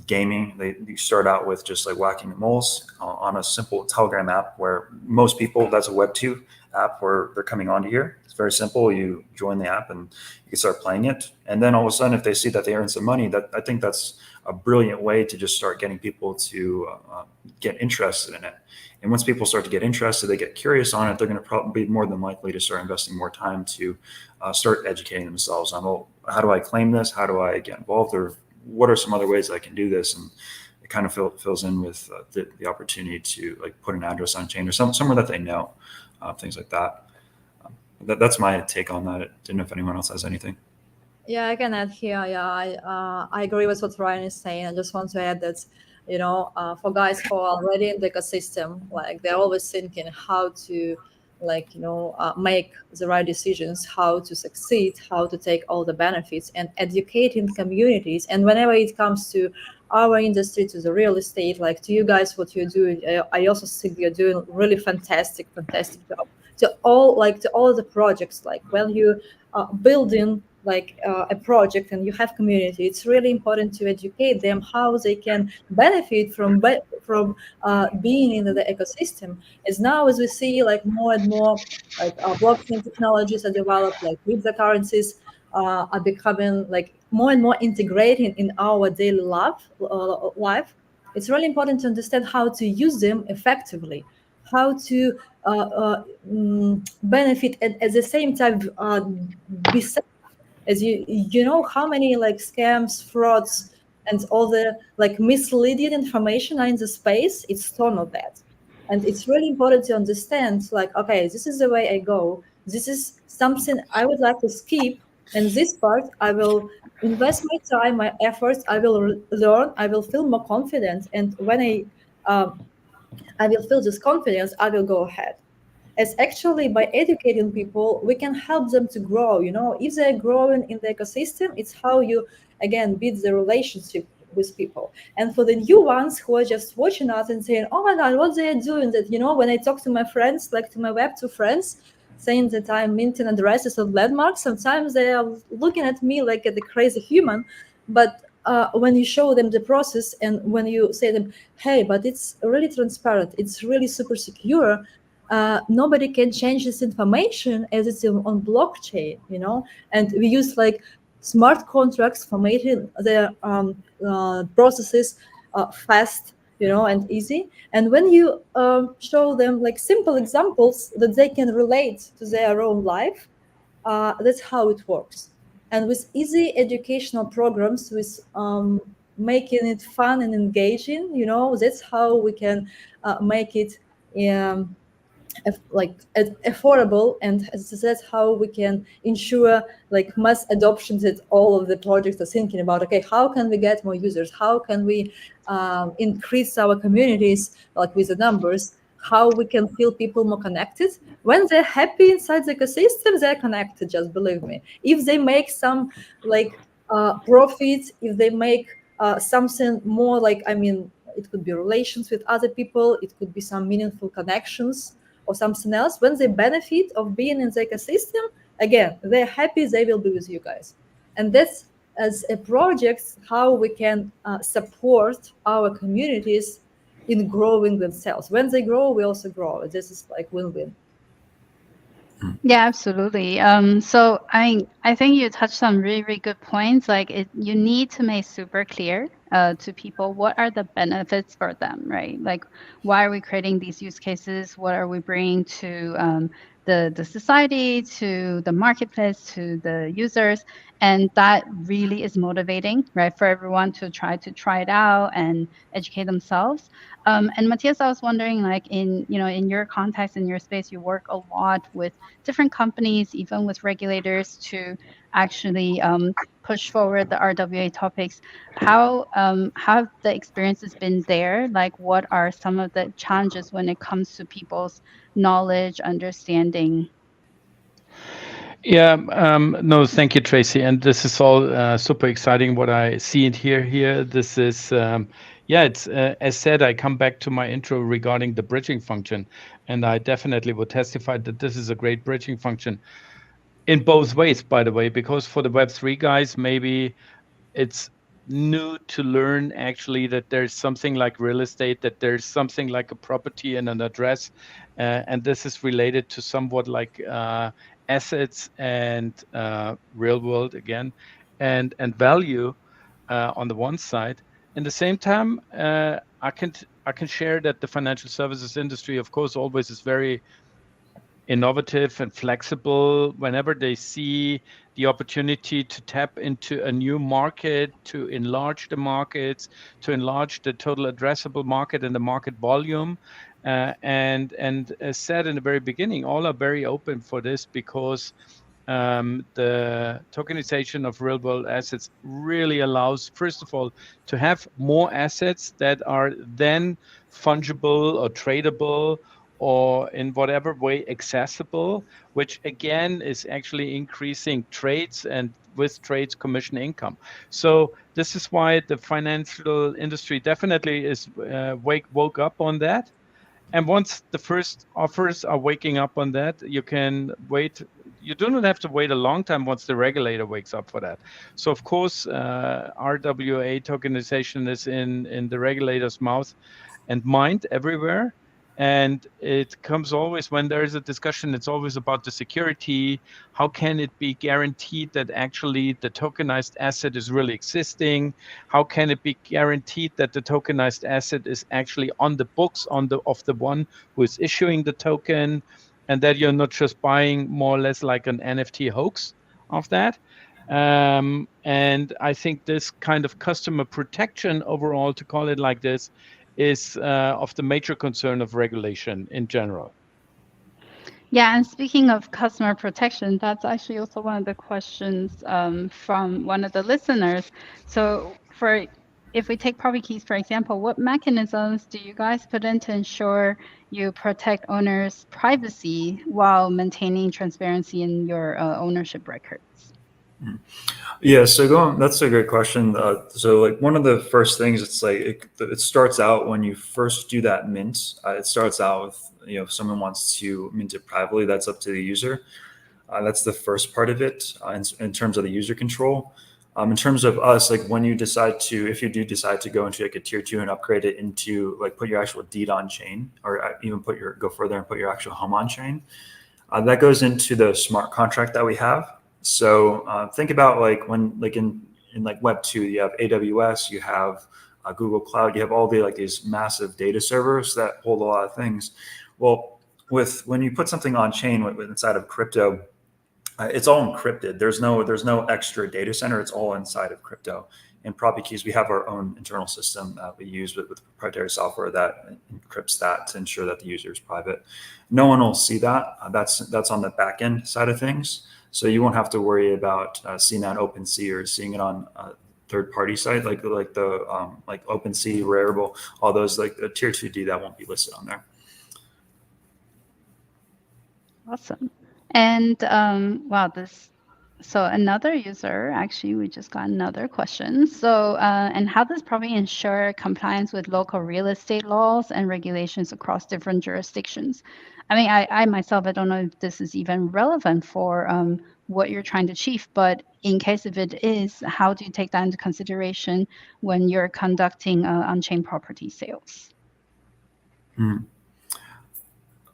Speaker 3: gaming. They start out with just like whacking moles on a simple Telegram app where most people, that's a Web2 app where they're coming onto here. It's very simple. You join the app and you can start playing it. And then all of a sudden, if they see that they earn some money, I think that's a brilliant way to just start getting people to get interested in it. And once people start to get interested, they get curious on it, they're going to probably be more than likely to start investing more time to start educating themselves on, well, how do I claim this? How do I get involved? Or what are some other ways I can do this? And it kind of fills in with the opportunity to like put an address on chain or somewhere that they know, things like that. That's my take on that. I didn't know if anyone else has anything.
Speaker 2: Yeah, I can add here. Yeah, I agree with what Ryan is saying. I just want to add that, for guys who are already in the ecosystem, like they're always thinking how to, make the right decisions, how to succeed, how to take all the benefits, and educating communities. And whenever it comes to our industry, to the real estate, like to you guys, what you're doing, I also think you're doing really fantastic job. To all of the projects, like when you building a project and you have community, it's really important to educate them how they can benefit from being in the ecosystem. As now, as we see, like more and more blockchain technologies are developed, like cryptocurrencies are becoming like more and more integrated in our daily life. It's really important to understand how to use them effectively, how to benefit at the same time be safe. As you know how many like scams, frauds, and all the like misleading information are in the space. It's ton of that, and it's really important to understand like, okay, this is the way I go, this is something I would like to skip, and this part I will invest my time, my efforts, I will learn, I will feel more confident, and when I will feel this confidence, I will go ahead. As actually by educating people, we can help them to grow. If they're growing in the ecosystem, it's how you again build the relationship with people. And for the new ones who are just watching us and saying, oh my god, what they are doing, that when I talk to my friends, like to my Web2 friends, saying that I'm minting addresses of landmarks, sometimes they are looking at me like at the crazy human. But when you show them the process and when you say them, hey, but it's really transparent, it's really super secure, nobody can change this information as it's on blockchain, and we use like smart contracts for making their processes fast, and easy. And when you show them like simple examples that they can relate to their own life, that's how it works. And with easy educational programs, with making it fun and engaging, that's how we can make it affordable, and that's how we can ensure like mass adoption, that all of the projects are thinking about, okay, how can we get more users, how can we increase our communities like with the numbers, how we can feel people more connected. When they're happy inside the ecosystem, they're connected, just believe me. If they make some like profits, if they make something more, like, I mean, it could be relations with other people, it could be some meaningful connections or something else, when they benefit of being in the ecosystem, again, they're happy, they will be with you guys. And that's, as a project, how we can support our communities in growing themselves. When they grow, we also grow. This is like win-win.
Speaker 1: Yeah, absolutely. So I think you touched on really, really good points. Like you need to make super clear to people what are the benefits for them, right? Like why are we creating these use cases? What are we bringing to the society, to the marketplace, to the users? And that really is motivating, right, for everyone to try it out and educate themselves. And Matthias, I was wondering, like in your context, in your space, you work a lot with different companies, even with regulators, to actually push forward the RWA topics. How have the experiences been there? Like, what are some of the challenges when it comes to people's knowledge, understanding?
Speaker 4: Yeah, no, thank you, Tracy. And this is all super exciting what I see and hear here. This is, it's as said, I come back to my intro regarding the bridging function. And I definitely would testify that this is a great bridging function in both ways, by the way, because for the Web3 guys, maybe it's new to learn actually that there's something like real estate, that there's something like a property and an address, and this is related to somewhat like assets and real world again, and value on the one side. In the same time, I can share that the financial services industry, of course, always is very innovative and flexible whenever they see the opportunity to tap into a new market, to enlarge the markets, to enlarge the total addressable market and the market volume. And as said in the very beginning, all are very open for this because the tokenization of real world assets really allows, first of all, to have more assets that are then fungible or tradable or in whatever way accessible, which again is actually increasing trades and with trades commission income. So this is why the financial industry definitely is woke up on that. And once the first offers are waking up on that, you can wait. You do not have to wait a long time once the regulator wakes up for that. So of course, RWA tokenization is in the regulator's mouth and mind everywhere. And it comes always when there is a discussion, it's always about the security. How can it be guaranteed that actually the tokenized asset is really existing? How can it be guaranteed that the tokenized asset is actually on the books of the one who is issuing the token, and that you're not just buying more or less like an NFT hoax of that? And I think this kind of customer protection overall, to call it like this, is of the major concern of regulation in general.
Speaker 1: Yeah, and speaking of customer protection, that's actually also one of the questions from one of the listeners. So if we take Property Keys, for example, what mechanisms do you guys put in to ensure you protect owners' privacy while maintaining transparency in your ownership records?
Speaker 3: Yeah, so that's a great question. So like one of the first things, it's like it starts out when you first do that mint. It starts out with, if someone wants to mint it privately, that's up to the user. That's the first part of it in terms of the user control. In terms of us, like when you if you do decide to go into like a tier 2 and upgrade it into like put your actual deed on chain, or even go further and put your actual home on chain, that goes into the smart contract that we have. So think about like when like in like Web 2, you have AWS, you have Google Cloud, you have all the like these massive data servers that hold a lot of things. Well, when you put something on chain inside of crypto, it's all encrypted. There's no extra data center. It's all inside of crypto. In PropertyKeys, we have our own internal system that we use with proprietary software that encrypts that to ensure that the user is private. No one will see that. That's on the back end side of things. So you won't have to worry about seeing that on OpenSea or seeing it on a third-party site like the like OpenSea, Rarible, all those like the tier 2D that won't be listed on there.
Speaker 1: Awesome. And wow, so another user, actually, we just got another question. So, and how does Provi ensure compliance with local real estate laws and regulations across different jurisdictions? I mean, I myself, I don't know if this is even relevant for what you're trying to achieve, but in case if it is, how do you take that into consideration when you're conducting on-chain property sales?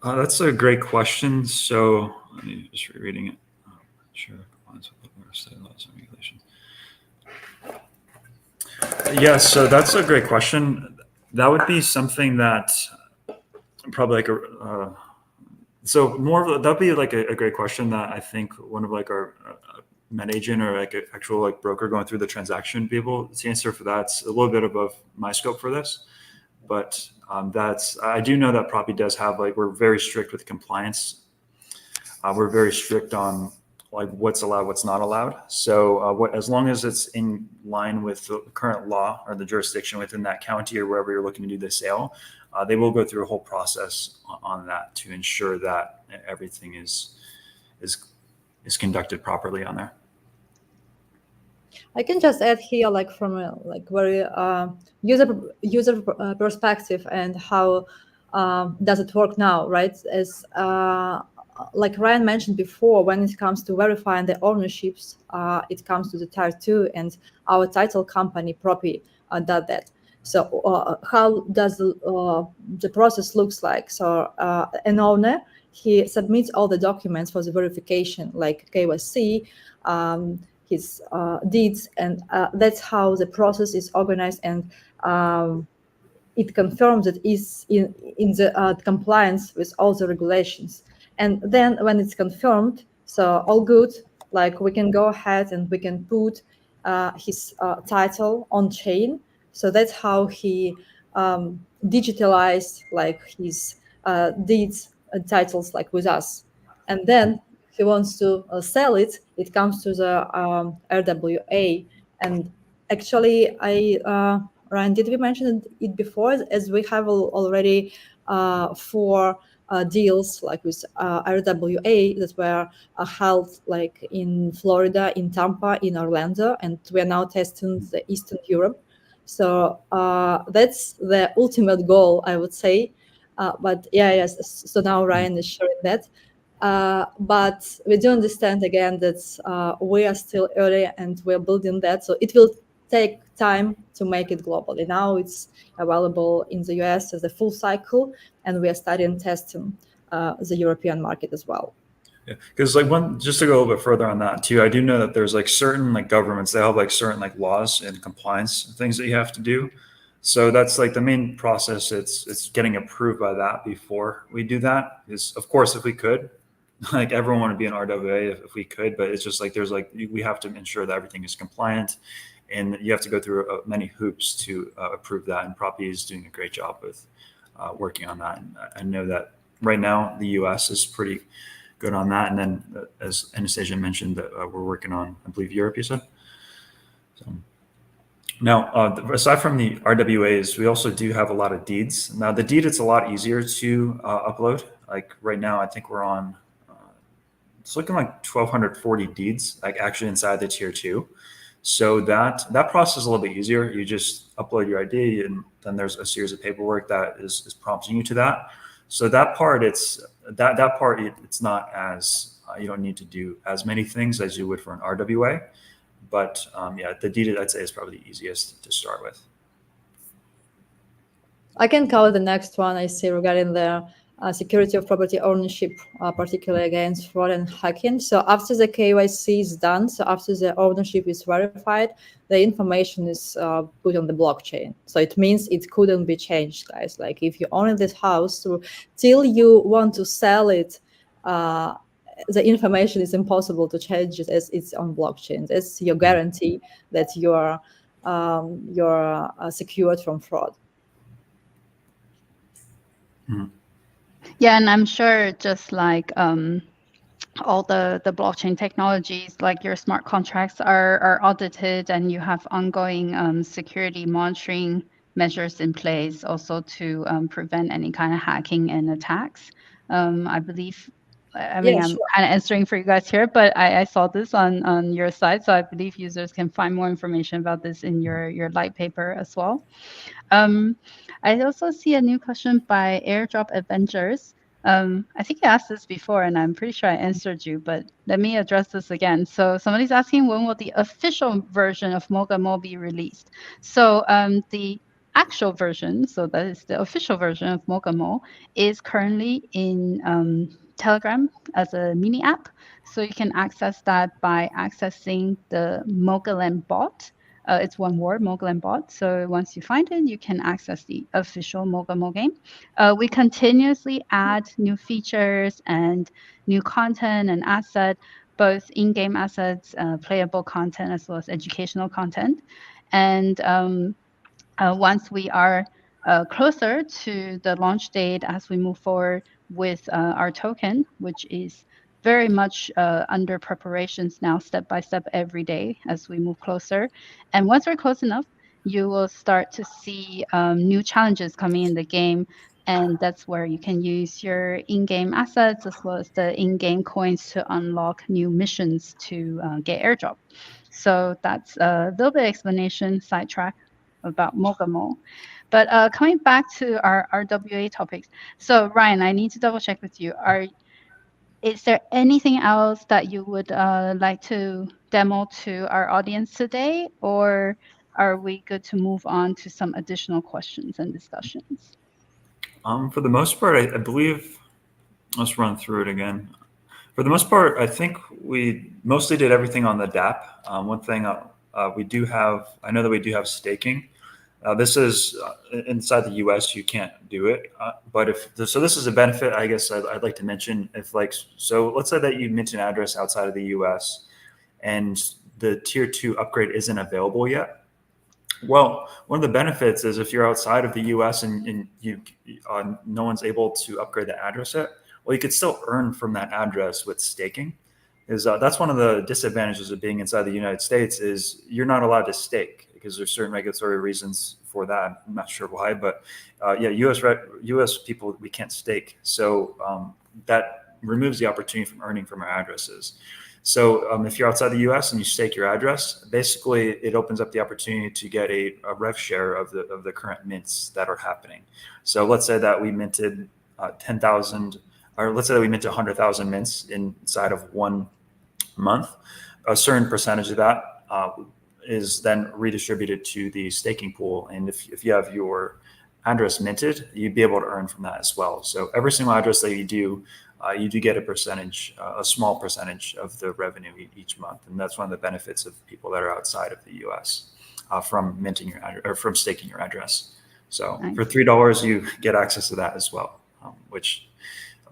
Speaker 3: That's a great question. So let me just rereading it. Sure, compliance with local state laws and regulations. Yeah, so that's a great question. That would be something that probably like so more of that'd be like a great question that I think one of like our med agent or like an actual like broker going through the transaction would be able to answer for that. It's a little bit above my scope for this, but I do know that Propi does have like, we're very strict with compliance. We're very strict on like what's allowed, what's not allowed. So as long as it's in line with the current law or the jurisdiction within that county or wherever you're looking to do the sale, they will go through a whole process on that to ensure that everything is conducted properly on there.
Speaker 2: I can just add here, like from a like very user perspective, and how does it work now, right? As like Ryan mentioned before, when it comes to verifying the ownerships, it comes to the tier 2, and our title company Propi does that. So how does the process looks like? So an owner, he submits all the documents for the verification, like KYC, his deeds, and that's how the process is organized, and it confirms that is in the compliance with all the regulations. And then when it's confirmed, so all good, like we can go ahead and we can put his title on chain. So that's how he digitalized like his deeds and titles like with us. And then if he wants to sell it, it comes to the RWA. And actually, Ryan, did we mention it before? As we have already 4 deals like with RWA that were held like in Florida, in Tampa, in Orlando, and we are now testing the Eastern Europe. So that's the ultimate goal, I would say. But yeah, yes. So now Ryan is sharing that. But we do understand again that we are still early and we're building that. So it will take time to make it globally. Now it's available in the US as a full cycle, and we are starting testing the European market as well.
Speaker 3: Yeah, because like just to go a little bit further on that too, I do know that there's like certain like governments, they have like certain like laws and compliance things that you have to do. So that's like the main process. It's getting approved by that before we do that. Is of course if we could, like everyone want to be an RWA if we could, but it's just like there's like we have to ensure that everything is compliant, and you have to go through many hoops to approve that. And Propi is doing a great job with working on that. And I know that right now the US is pretty good on that. And then as Anastasia mentioned, that we're working on, I believe, Europe, you said. So now, aside from the RWAs, we also do have a lot of deeds. Now the deed, it's a lot easier to upload. Like right now, I think we're on, it's looking like 1,240 deeds, like actually inside the tier 2. So that process is a little bit easier. You just upload your ID, and then there's a series of paperwork that is prompting you to that. So that part, it's not as you don't need to do as many things as you would for an RWA, but yeah, the deed I'd say is probably the easiest to start with.
Speaker 2: I can cover the next one I see regarding the security of property ownership, particularly against fraud and hacking. So after the KYC is done, so after the ownership is verified, the information is put on the blockchain. So it means it couldn't be changed, guys. Like if you own this house, so till you want to sell it, the information is impossible to change it as it's on blockchain. That's your guarantee that you're secured from fraud.
Speaker 3: Mhm.
Speaker 1: Yeah, and I'm sure just like all the blockchain technologies, like your smart contracts are audited, and you have ongoing security monitoring measures in place also to prevent any kind of hacking and attacks. I believe, I mean,
Speaker 2: Yeah,
Speaker 1: I'm
Speaker 2: sure.
Speaker 1: kind of answering for you guys here, but I saw this on your site, so I believe users can find more information about this in your light paper as well. I also see a new question by Airdrop Avengers. I think I asked this before, and I'm pretty sure I answered you, but let me address this again. So somebody's asking, when will the official version of Mogamo be released? So the actual version, so that is the official version of Mogamo, is currently in Telegram as a mini app. So you can access that by accessing the Mogaland bot. It's one word, Mogland bot. So once you find it, you can access the official Mogamo game. We continuously add new features and new content and asset, both in-game assets, playable content, as well as educational content. And once we are closer to the launch date, as we move forward with our token, which is very much under preparations now, step by step, every day as we move closer. And once we're close enough, you will start to see new challenges coming in the game. And that's where you can use your in-game assets as well as the in-game coins to unlock new missions to get airdrop. So that's a little bit of explanation, sidetrack about Mogamo. But coming back to our RWA topics. So Ryan, I need to double check with you. Is there anything else that you would like to demo to our audience today, or are we good to move on to some additional questions and discussions?
Speaker 3: For the most part, I believe, let's run through it again. For the most part, I think we mostly did everything on the DApp. One thing we do have, I know that we do have staking. This is inside the US, you can't do it. But so this is a benefit, I guess I'd like to mention. So let's say that you mint an address outside of the US and the tier 2 upgrade isn't available yet. Well, one of the benefits is if you're outside of the US and no one's able to upgrade the address yet, well, you could still earn from that address with staking. That's one of the disadvantages of being inside the United States is you're not allowed to stake because there's certain regulatory reasons for that. I'm not sure why, but US people, we can't stake. So that removes the opportunity from earning from our addresses. So if you're outside the US and you stake your address, basically it opens up the opportunity to get a rev share of the current mints that are happening. So let's say that we minted 10,000, or let's say that we minted 100,000 mints inside of 1 month. A certain percentage of that is then redistributed to the staking pool. And if you have your address minted, you'd be able to earn from that as well. So every single address that you do get a percentage, a small percentage of the revenue each month. And that's one of the benefits of people that are outside of the US from minting your address or from staking your address. So
Speaker 1: Nice.
Speaker 3: for $3, you get access to that as well, which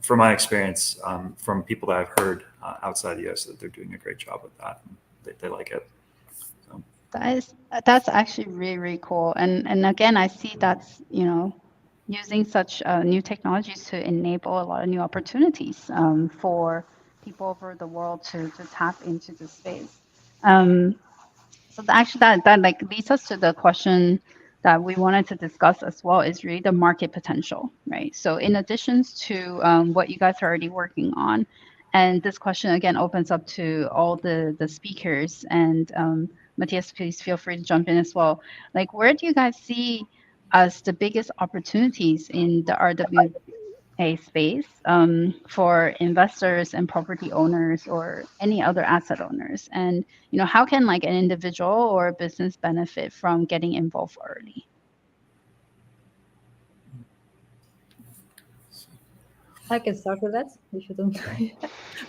Speaker 3: from my experience, from people that I've heard outside the US, that they're doing a great job with that. They like it. So.
Speaker 1: That's actually really, really cool. And again, I see that's, using such new technologies to enable a lot of new opportunities for people over the world to tap into the space. So actually that like leads us to the question that we wanted to discuss as well, is really the market potential, right? So in addition to what you guys are already working on, and this question again opens up to all the speakers, and Matthias, please feel free to jump in as well. Like, where do you guys see as the biggest opportunities in the RWA space for investors and property owners or any other asset owners? And how can like an individual or a business benefit from getting involved early?
Speaker 2: I can start with that if you don't.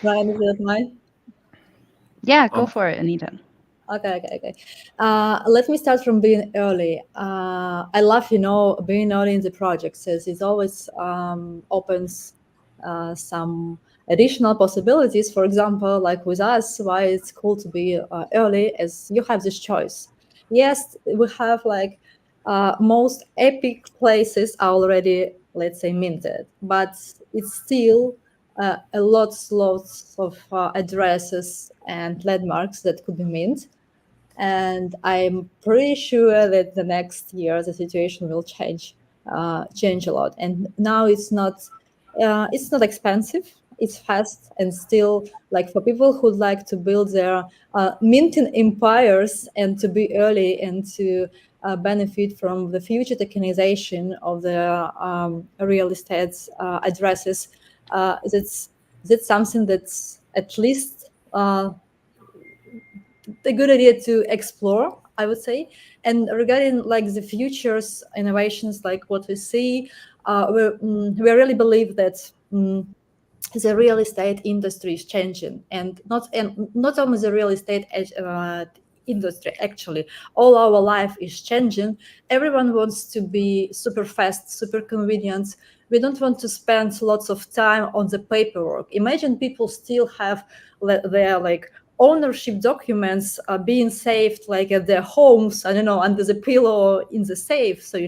Speaker 2: Ryan, if you don't mind.
Speaker 1: Yeah, go for it, Anita.
Speaker 2: Okay. Let me start from being early. I love, being early in the project, since it always opens some additional possibilities. For example, like with us, why it's cool to be early, is you have this choice. Yes, we have like most epic places are already, let's say, minted, but it's still lots of addresses and landmarks that could be mint. And I'm pretty sure that the next year the situation will change a lot. And now it's not expensive. It's fast, and still, like, for people who'd like to build their minting empires and to be early and to benefit from the future tokenization of the real estate addresses. That's something that's at least a good idea to explore, I would say. And regarding like the futures innovations, like what we see, we really believe that the real estate industry is changing, and not only the real estate industry, actually all our life is changing. Everyone wants to be super fast, super convenient. We don't want to spend lots of time on the paperwork. Imagine people still have their like ownership documents being saved like at their homes, I don't know, under the pillow in the safe. So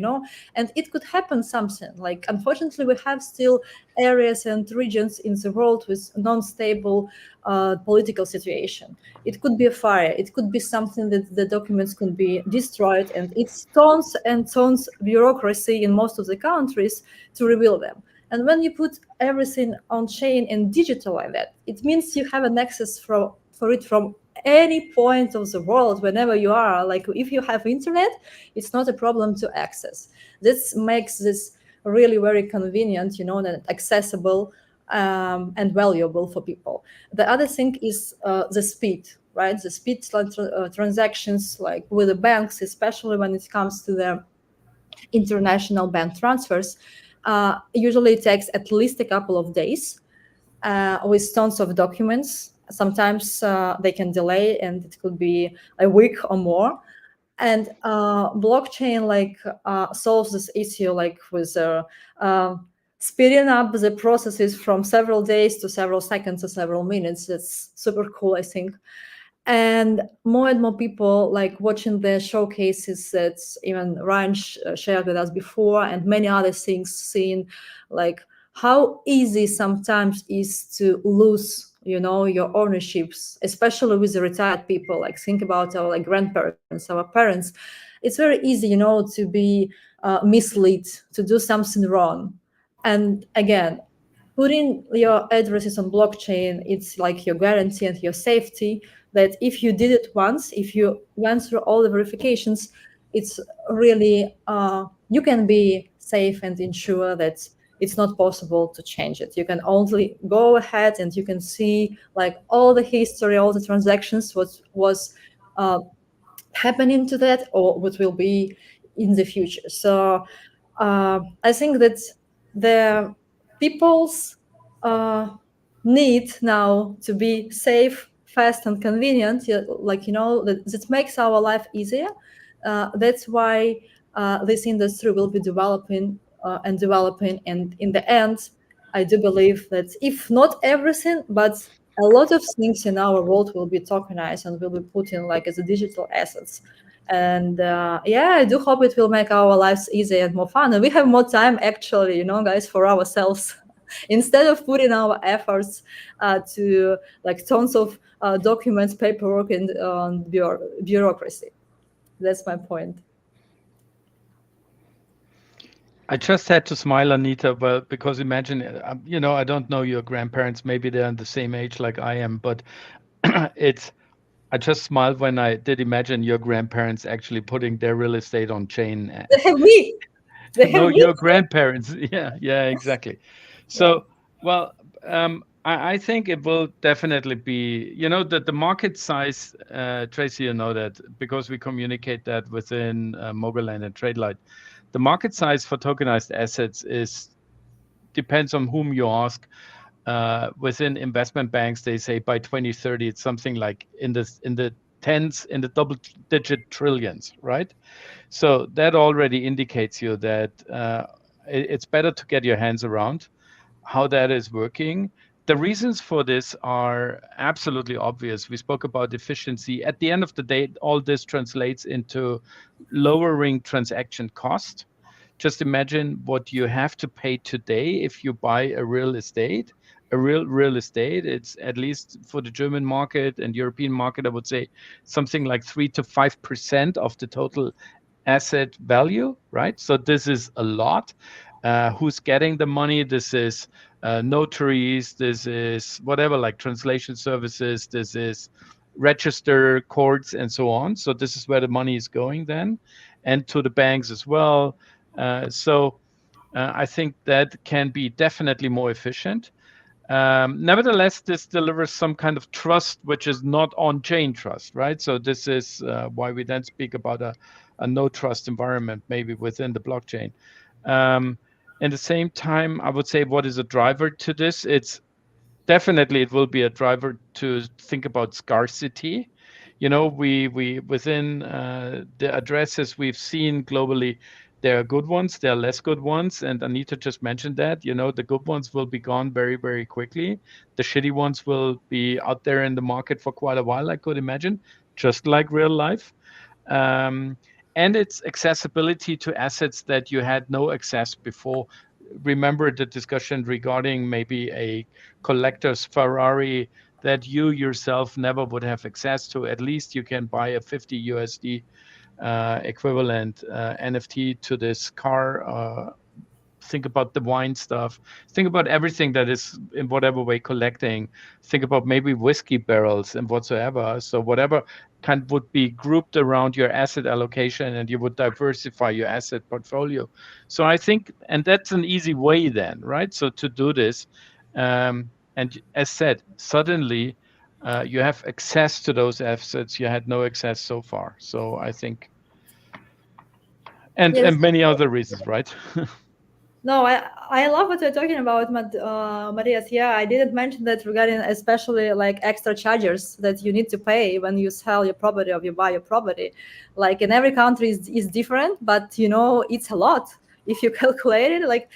Speaker 2: and it could happen something like, unfortunately, we have still areas and regions in the world with non-stable political situation. It could be a fire, it could be something that the documents could be destroyed, and it's tons and tons bureaucracy in most of the countries to reveal them. And when you put everything on chain and digital like that, it means you have an access for it from any point of the world, whenever you are. Like, if you have internet, it's not a problem to access. This makes this really very convenient, and accessible and valuable for people. The other thing is the speed, right? The speed transactions, like with the banks, especially when it comes to the international bank transfers, usually takes at least a couple of days with tons of documents. Sometimes they can delay, and it could be a week or more. And blockchain solves this issue, like with speeding up the processes from several days to several seconds to several minutes. That's super cool, I think. And more people like watching the showcases that even Ryan shared with us before, and many other things, seeing like how easy sometimes is to lose your ownerships, especially with the retired people. Like, think about our grandparents, our parents. It's very easy to be misled, to do something wrong. And again, putting your addresses on blockchain, it's like your guarantee and your safety, that if you did it once, if you went through all the verifications, it's really you can be safe and ensure that it's not possible to change it. You can only go ahead and you can see like all the history, all the transactions, what was happening to that, or what will be in the future. So I think that the people's need now to be safe, fast, and convenient, that makes our life easier. That's why this industry will be developing and developing. And in the end, I do believe that if not everything, but a lot of things in our world will be tokenized and will be put in like as a digital assets. And I do hope it will make our lives easier and more fun, and we have more time, actually, guys, for ourselves. Instead of putting our efforts to like tons of documents, paperwork, and bureaucracy. That's my point.
Speaker 4: I just had to smile, Anita, but because imagine, I don't know your grandparents. Maybe they're the same age like I am, but I just smiled when I did imagine your grandparents actually putting their real estate on chain.
Speaker 2: They have me.
Speaker 4: No, your grandparents. Yeah, exactly. So, well, I think it will definitely be, that the market size, Tracy, that because we communicate that within Mogoland and TradeLight, the market size for tokenized assets is depends on whom you ask. Within investment banks, they say by 2030 it's something like in the tens, in the double-digit trillions, right? So that already indicates you that it's better to get your hands around how that is working. The reasons for this are absolutely obvious. We spoke about efficiency. At the end of the day, all this translates into lowering transaction cost. Just imagine what you have to pay today if you buy a real estate. A real estate, it's at least for the German market and European market, I would say something like 3 to 5% of the total asset value, right? So this is a lot. Who's getting the money? This is notaries, this is whatever, like translation services, this is register courts and so on. So this is where the money is going then, and to the banks as well. So I think that can be definitely more efficient. Nevertheless, this delivers some kind of trust, which is not on-chain trust, right? So this is why we then speak about a no-trust environment, maybe within the blockchain. At the same time, I would say what is a driver to this? It's definitely, it will be a driver to think about scarcity. You know, we within the addresses we've seen globally, there are good ones, there are less good ones, and Anita just mentioned that. You know, the good ones will be gone very, very quickly. The shitty ones will be out there in the market for quite a while, I could imagine, just like real life. And it's accessibility to assets that you had no access before. Remember the discussion regarding maybe a collector's Ferrari that you yourself never would have access to. At least you can buy a 50 USD equivalent NFT to this car. Think about the wine stuff. Think about everything that is in whatever way collecting. Think about maybe whiskey barrels and whatsoever. So whatever kind would be grouped around your asset allocation, and you would diversify your asset portfolio. So I think, and that's an easy way then, right? So to do this, and as said, suddenly you have access to those assets you had no access so far. So I think, and
Speaker 2: Yes.
Speaker 4: and many other reasons, right?
Speaker 2: No, I love what you're talking about, Marias. Yeah, I didn't mention that regarding especially like extra charges that you need to pay when you sell your property or you buy your property. Like in every country is different, but you know, it's a lot. If you calculate it,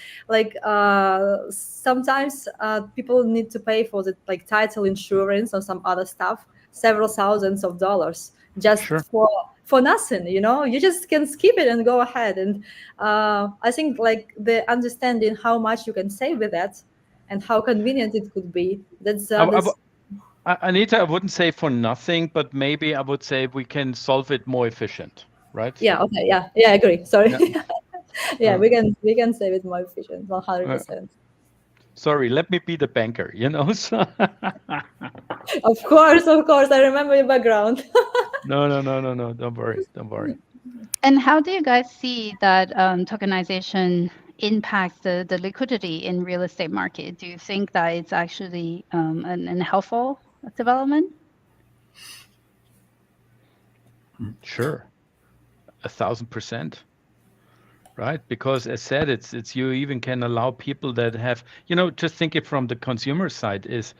Speaker 2: sometimes people need to pay for the like title insurance or some other stuff, several thousands of dollars just
Speaker 4: Sure.
Speaker 2: for nothing. You know, you just can skip it and go ahead. And I think like the understanding how much you can save with that and how convenient it could be. That's
Speaker 4: Anita, I wouldn't say for nothing, but maybe I would say we can solve it more efficient, right?
Speaker 2: yeah. Okay. Yeah. I agree. Sorry.
Speaker 4: Yeah.
Speaker 2: Yeah, we can save it more efficient, 100%.
Speaker 4: Sorry, let me be the banker, you know. So
Speaker 2: Of course. I remember your background.
Speaker 4: no, don't worry.
Speaker 1: And how do you guys see that tokenization impacts the liquidity in real estate market? Do you think that it's actually an helpful development?
Speaker 4: Sure, 1,000%. Right, because as said, it's you even can allow people that have, you know, just think it from the consumer side is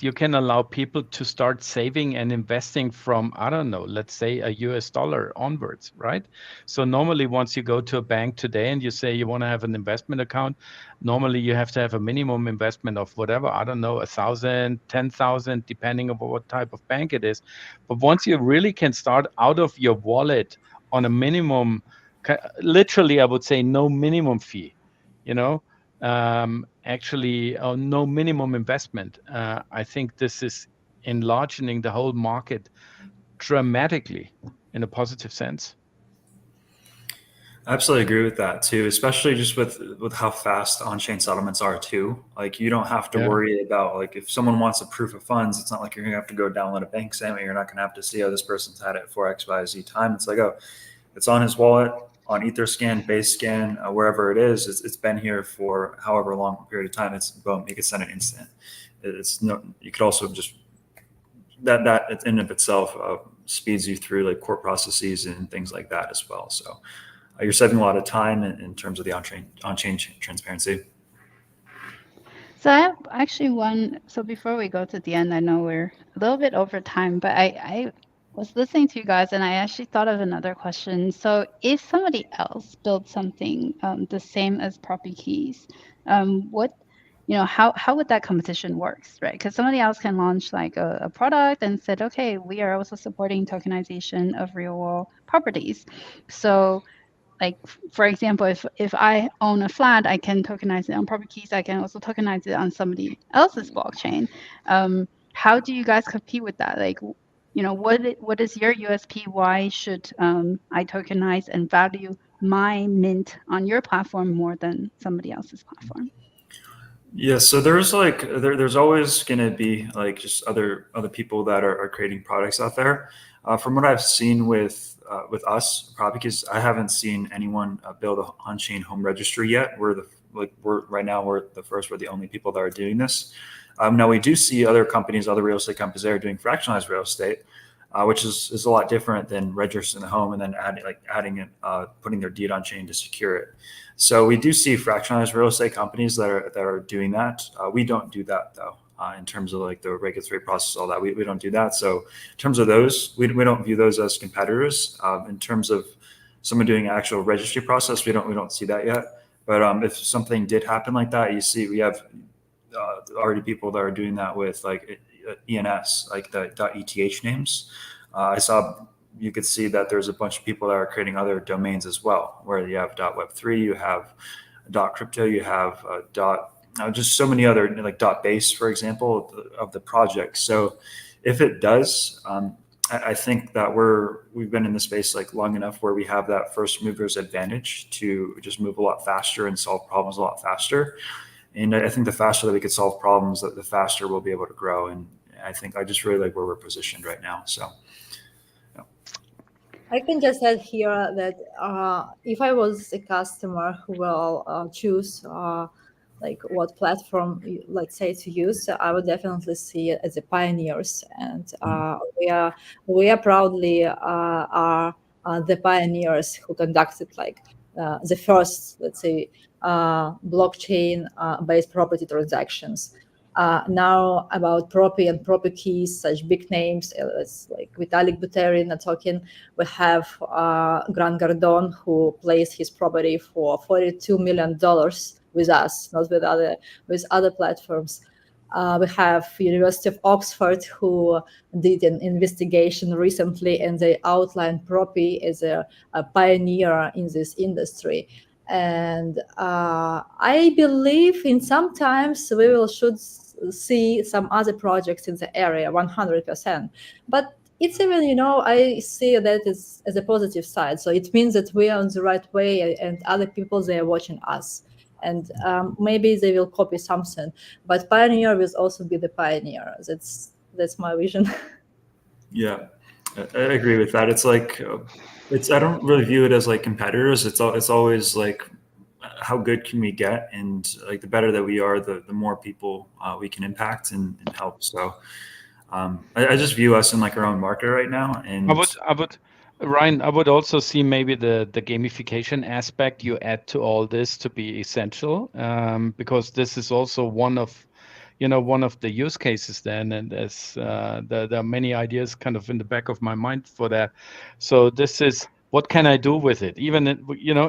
Speaker 4: you can allow people to start saving and investing from, I don't know, let's say a US dollar onwards, right? So normally once you go to a bank today and you say you want to have an investment account, normally you have to have a minimum investment of whatever, I don't know, 1,000, 10,000, depending on what type of bank it is. But once you really can start out of your wallet on a minimum, literally, I would say no minimum fee, you know, actually no minimum investment. I think this is enlarging the whole market dramatically in a positive sense.
Speaker 3: I absolutely agree with that too, especially just with how fast on-chain settlements are too. Like you don't have to worry about like if someone wants a proof of funds, it's not like you're gonna have to go download a bank statement. You're not gonna have to see, oh, this person's had it for XYZ time. It's like, oh, it's on his wallet, on Etherscan, Basescan, wherever it is. It's been here for however long period of time. It's boom, you can send it instant. It's no, you could also just that in of itself speeds you through like court processes and things like that as well. So you're saving a lot of time in terms of the on-chain transparency.
Speaker 1: So I have actually one. So before we go to the end, I know we're a little bit over time, but I was listening to you guys and I actually thought of another question. So if somebody else built something the same as Proppy Keys, what, how would that competition works, right? Because somebody else can launch like a product and said, okay, we are also supporting tokenization of real world properties. So like for example, if I own a flat, I can tokenize it on Property Keys. I can also tokenize it on somebody else's blockchain. How do you guys compete with that? Like, what is your USP? Why should I tokenize and value my mint on your platform more than somebody else's platform?
Speaker 3: Yeah, so there's always going to be like just other people that are creating products out there. From what I've seen with us, probably because I haven't seen anyone build a on-chain home registry yet. We're right now we're the only people that are doing this. Now we do see other companies, other real estate companies that are doing fractionalized real estate, which is a lot different than registering the home and then adding it, putting their deed on chain to secure it. So we do see fractionalized real estate companies that are doing that. We don't do that though. In terms of like the regulatory process, all that, we don't do that. So in terms of those, we don't view those as competitors. In terms of someone doing actual registry process, we don't see that yet. But if something did happen like that, you see, we have already people that are doing that with like ENS, like the .eth names. I saw, you could see that there's a bunch of people that are creating other domains as well, where you have .web3, you have .crypto, you have just so many other, like .base, for example, of the project. So if it does, I think that we've been in the space like long enough where we have that first mover's advantage to just move a lot faster and solve problems a lot faster. And I think the faster that we could solve problems, the faster we'll be able to grow. And I think I just really like where we're positioned right now. So.
Speaker 2: I can just add here that if I was a customer who will choose like what platform, let's say, to use, I would definitely see it as the pioneers, and we are proudly are the pioneers who conducted like the first, let's say, blockchain based property transactions. Now about Propi and Propi Keys, such big names as like Vitalik Buterin are talking. We have Grant Cardone, who placed his property for $42 million with us, not with other platforms. We have University of Oxford, who did an investigation recently, and they outlined Propi as a pioneer in this industry. And I believe in sometimes we should see some other projects in the area 100%. But it's even, I see that as a positive side. So it means that we are on the right way, and other people, they are watching us. And maybe they will copy something. But pioneer will also be the pioneer. That's my vision.
Speaker 3: Yeah, I agree with that. It's like, I don't really view it as like competitors. It's always like, how good can we get? And like the better that we are, the more people we can impact and help. So I just view us in like our own market right now. And
Speaker 4: Ryan, I would also see maybe the gamification aspect you add to all this to be essential, because this is also one of the use cases then, and as there are many ideas kind of in the back of my mind for that. So this is, what can I do with it? Even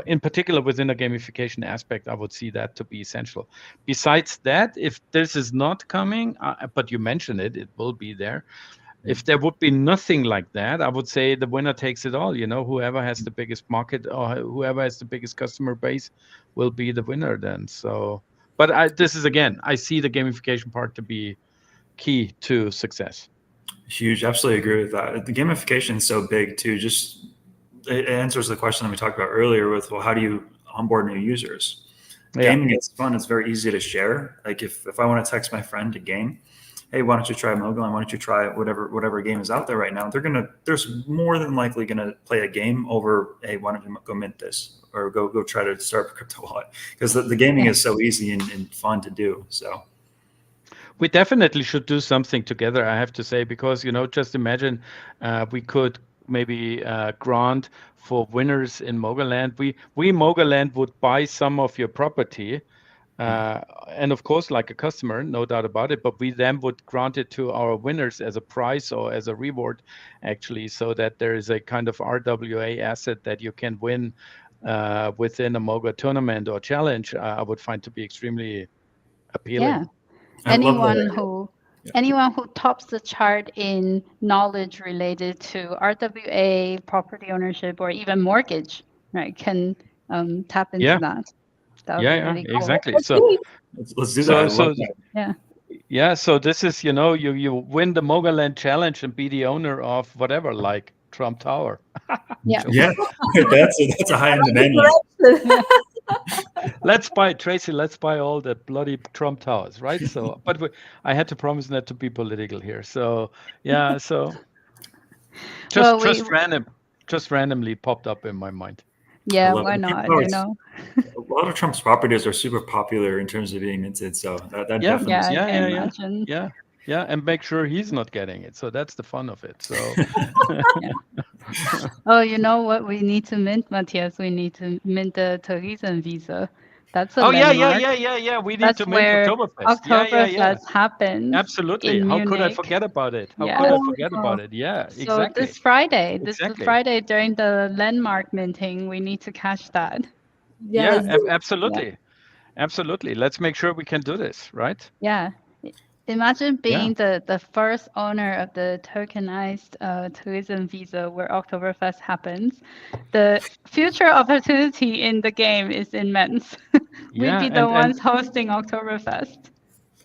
Speaker 4: in particular within a gamification aspect, I would see that to be essential. Besides that, if this is not coming, but you mentioned it will be there. If there would be nothing like that, I would say the winner takes it all. Whoever has the biggest market or whoever has the biggest customer base will be the winner then. So, but this is, again, I see the gamification part to be key to success.
Speaker 3: Huge. Absolutely agree with that. The gamification is so big too. Just it answers the question that we talked about earlier with, well, how do you onboard new users? Yeah. Gaming is fun. It's very easy to share. Like if I want to text my friend to game, hey, why don't you try Mogoland? Why don't you try whatever game is out there right now? There's more than likely gonna play a game over, hey, why don't you go mint this or go try to start a crypto wallet, because the gaming is so easy and fun to do. So
Speaker 4: we definitely should do something together, I have to say, because just imagine we could maybe grant for winners in Mogoland. We Mogoland would buy some of your property. And of course, like a customer, no doubt about it, but we then would grant it to our winners as a prize or as a reward, actually, so that there is a kind of RWA asset that you can win within a MOGA tournament or challenge. I would find to be extremely appealing.
Speaker 1: Yeah.
Speaker 3: I love that.
Speaker 1: Anyone who tops the chart in knowledge related to RWA, property ownership, or even mortgage, right, can tap into
Speaker 4: Yeah.
Speaker 1: that. That would be really cool.
Speaker 4: Exactly.
Speaker 2: Let's
Speaker 4: So
Speaker 2: do it.
Speaker 3: Let's do that. I
Speaker 4: so
Speaker 3: love that.
Speaker 1: Yeah.
Speaker 4: so this is, you win the Mogaland challenge and be the owner of whatever, like Trump Tower.
Speaker 1: Yeah.
Speaker 3: Yeah, that's a high-end demand.
Speaker 2: Direction.
Speaker 4: Let's buy, Tracy, let's buy all the bloody Trump Towers, right? So, but I had to promise not to be political here. So, yeah, so
Speaker 1: Well,
Speaker 4: just randomly popped up in my mind.
Speaker 1: Yeah,
Speaker 3: love
Speaker 1: why
Speaker 3: it.
Speaker 1: not?
Speaker 3: No,
Speaker 1: You
Speaker 3: it's-
Speaker 1: know.
Speaker 3: A lot of Trump's properties are super popular in terms of being minted, so that
Speaker 4: Yeah.
Speaker 3: definitely.
Speaker 1: Yeah, I
Speaker 4: Yeah,
Speaker 1: can
Speaker 4: yeah, yeah.
Speaker 1: imagine.
Speaker 4: Yeah, and make sure he's not getting it. So that's the fun of it. So
Speaker 1: Oh, you know what we need to mint, Matthias? We need to mint the Theresen visa. That's a landmark.
Speaker 4: yeah. We need
Speaker 1: That's
Speaker 4: to mint
Speaker 1: where
Speaker 4: Oktoberfest.
Speaker 1: Oktoberfest happens.
Speaker 4: Absolutely.
Speaker 1: in
Speaker 4: How could I
Speaker 1: Munich.
Speaker 4: forget about it? How
Speaker 1: Yeah.
Speaker 4: could I forget about it? Yeah,
Speaker 1: So
Speaker 4: exactly.
Speaker 1: this Friday,
Speaker 4: Exactly.
Speaker 1: Friday during the landmark minting, we need to cash that.
Speaker 2: Yeah, let's do it.
Speaker 4: Absolutely. Let's make sure we can do this, right?
Speaker 1: Yeah. Imagine being the first owner of the tokenized tourism visa where Oktoberfest happens. The future opportunity in the game is immense. We'd be the ones hosting Oktoberfest.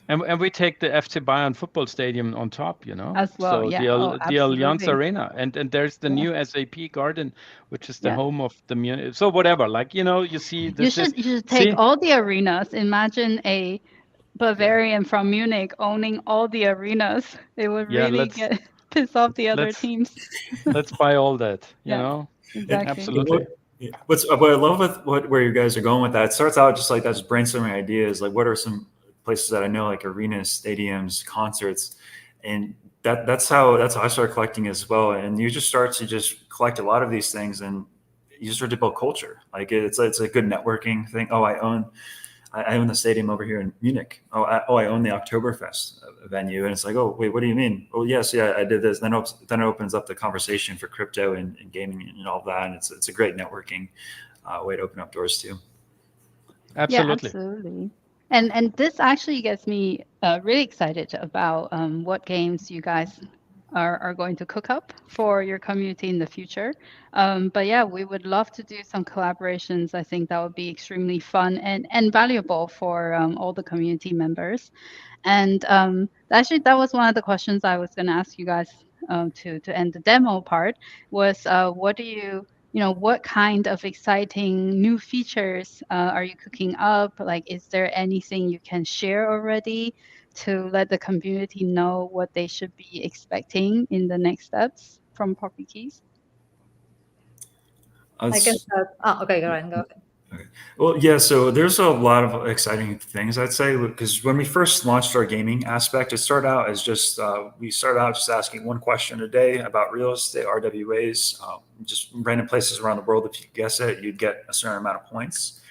Speaker 4: And we take the FC Bayern football stadium on top,
Speaker 1: As well,
Speaker 4: So
Speaker 1: yeah.
Speaker 4: the Allianz
Speaker 1: Absolutely.
Speaker 4: Arena, and there's the new SAP Garden, which is the
Speaker 1: Yeah.
Speaker 4: home of the Munich. So whatever, like you see,
Speaker 1: You should take
Speaker 4: see?
Speaker 1: all the arenas. Imagine a Bavarian from Munich owning all the arenas. It would really piss off the other teams.
Speaker 4: Let's buy all that, you
Speaker 1: Yeah.
Speaker 4: know?
Speaker 1: Exactly.
Speaker 4: Absolutely.
Speaker 3: What I love with where you guys are going with that, it starts out just like that, just brainstorming ideas. Like, what are some places that I know, like arenas, stadiums, concerts, and that's how I started collecting as well. And you just start to just collect a lot of these things, and you start to build culture. Like it's a good networking thing. Oh, I own the stadium over here in Munich. I own the Oktoberfest venue. And it's like, oh, wait, what do you mean? Oh, yes, yeah, I did this. Then it opens up the conversation for crypto and gaming and all of that. And it's a great networking way to open up doors too.
Speaker 4: Absolutely.
Speaker 1: Yeah, absolutely. And this actually gets me really excited about what games you guys are going to cook up for your community in the future. But yeah, we would love to do some collaborations. I think that would be extremely fun and valuable for all the community members. And actually, that was one of the questions I was going to ask you guys to end the demo part was what do you what kind of exciting new features are you cooking up? Like, is there anything you can share already to let the community know what they should be expecting in the next steps from Poppy Keys?
Speaker 2: I can start. Okay, go ahead.
Speaker 3: Okay. Well, yeah, so there's a lot of exciting things, I'd say, because when we first launched our gaming aspect, it started out as just, we started out just asking one question a day about real estate, RWAs, just random places around the world. If you guess it, you'd get a certain amount of points.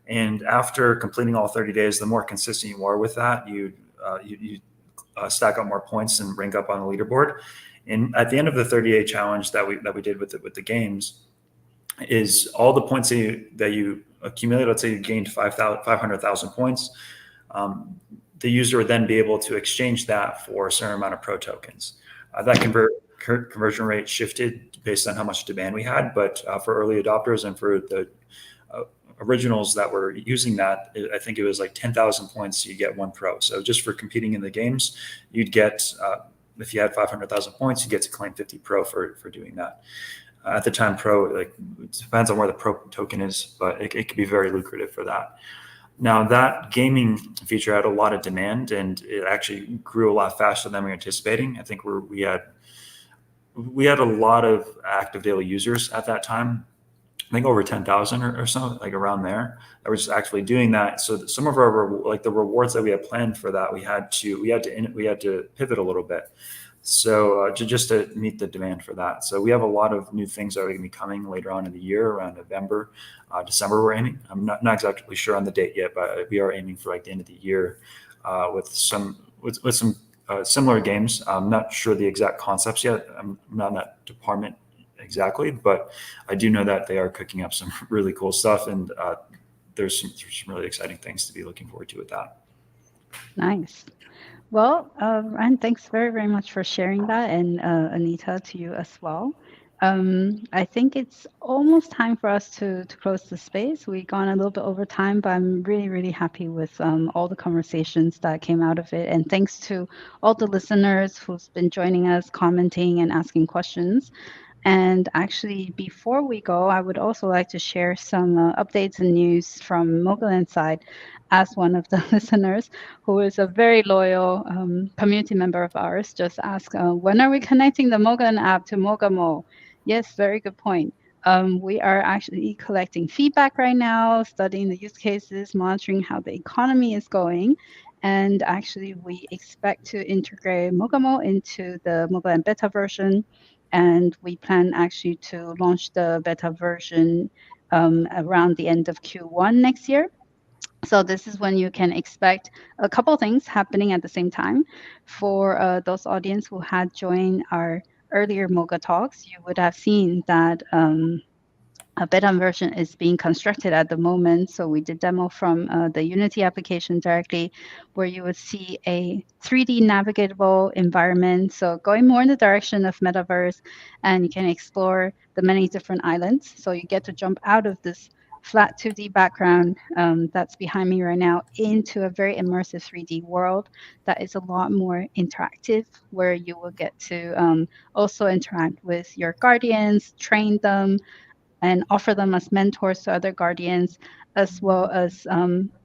Speaker 3: And after completing all 30 days, the more consistent you are with that, you stack up more points and rank up on the leaderboard. And at the end of the 30-day challenge that we did with the games, is all the points that you accumulate. Let's say you gained 500,000 points. The user would then be able to exchange that for a certain amount of pro tokens. That conversion rate shifted based on how much demand we had, but for early adopters and for the originals that were using that, I think it was like 10,000 points, you get one pro. So just for competing in the games, you'd get, if you had 500,000 points, you get to claim 50 pro for doing that. At the time, pro, like, it depends on where the pro token is, but it could be very lucrative for that. Now, that gaming feature had a lot of demand, and it actually grew a lot faster than we were anticipating. I think we had a lot of active daily users at that time. I think over 10,000 or so, like around there, that were just actually doing that. So that some of our the rewards that we had planned for that, we had to pivot a little bit. So just to meet the demand for that. So we have a lot of new things that are going to be coming later on in the year, around November, December. We're aiming. I'm not exactly sure on the date yet, but we are aiming for like the end of the year with some similar games. I'm not sure the exact concepts yet. I'm not in that department exactly, but I do know that they are cooking up some really cool stuff, and there's some really exciting things to be looking forward to with that.
Speaker 1: Nice. Well, Ryan, thanks very, very much for sharing that, and Anita, to you as well. I think it's almost time for us to close the space. We've gone a little bit over time, but I'm really, really happy with all the conversations that came out of it. And thanks to all the listeners who's been joining us, commenting and asking questions. And actually, before we go, I would also like to share some updates and news from Mogoland side, as one of the listeners who is a very loyal community member of ours just asked, when are we connecting the Mogoland app to Mogamo? Yes, very good point. We are actually collecting feedback right now, studying the use cases, monitoring how the economy is going. And actually, we expect to integrate Mogamo into the Mogoland beta version. And we plan actually to launch the beta version around the end of Q1 next year. So this is when you can expect a couple things happening at the same time. For those audience who had joined our earlier Moga talks, you would have seen that a beta version is being constructed at the moment. So we did demo from the Unity application directly, where you would see a 3D navigatable environment. So going more in the direction of metaverse, and you can explore the many different islands. So you get to jump out of this flat 2D background that's behind me right now into a very immersive 3D world that is a lot more interactive, where you will get to also interact with your guardians, train them, and offer them as mentors to other guardians, as well as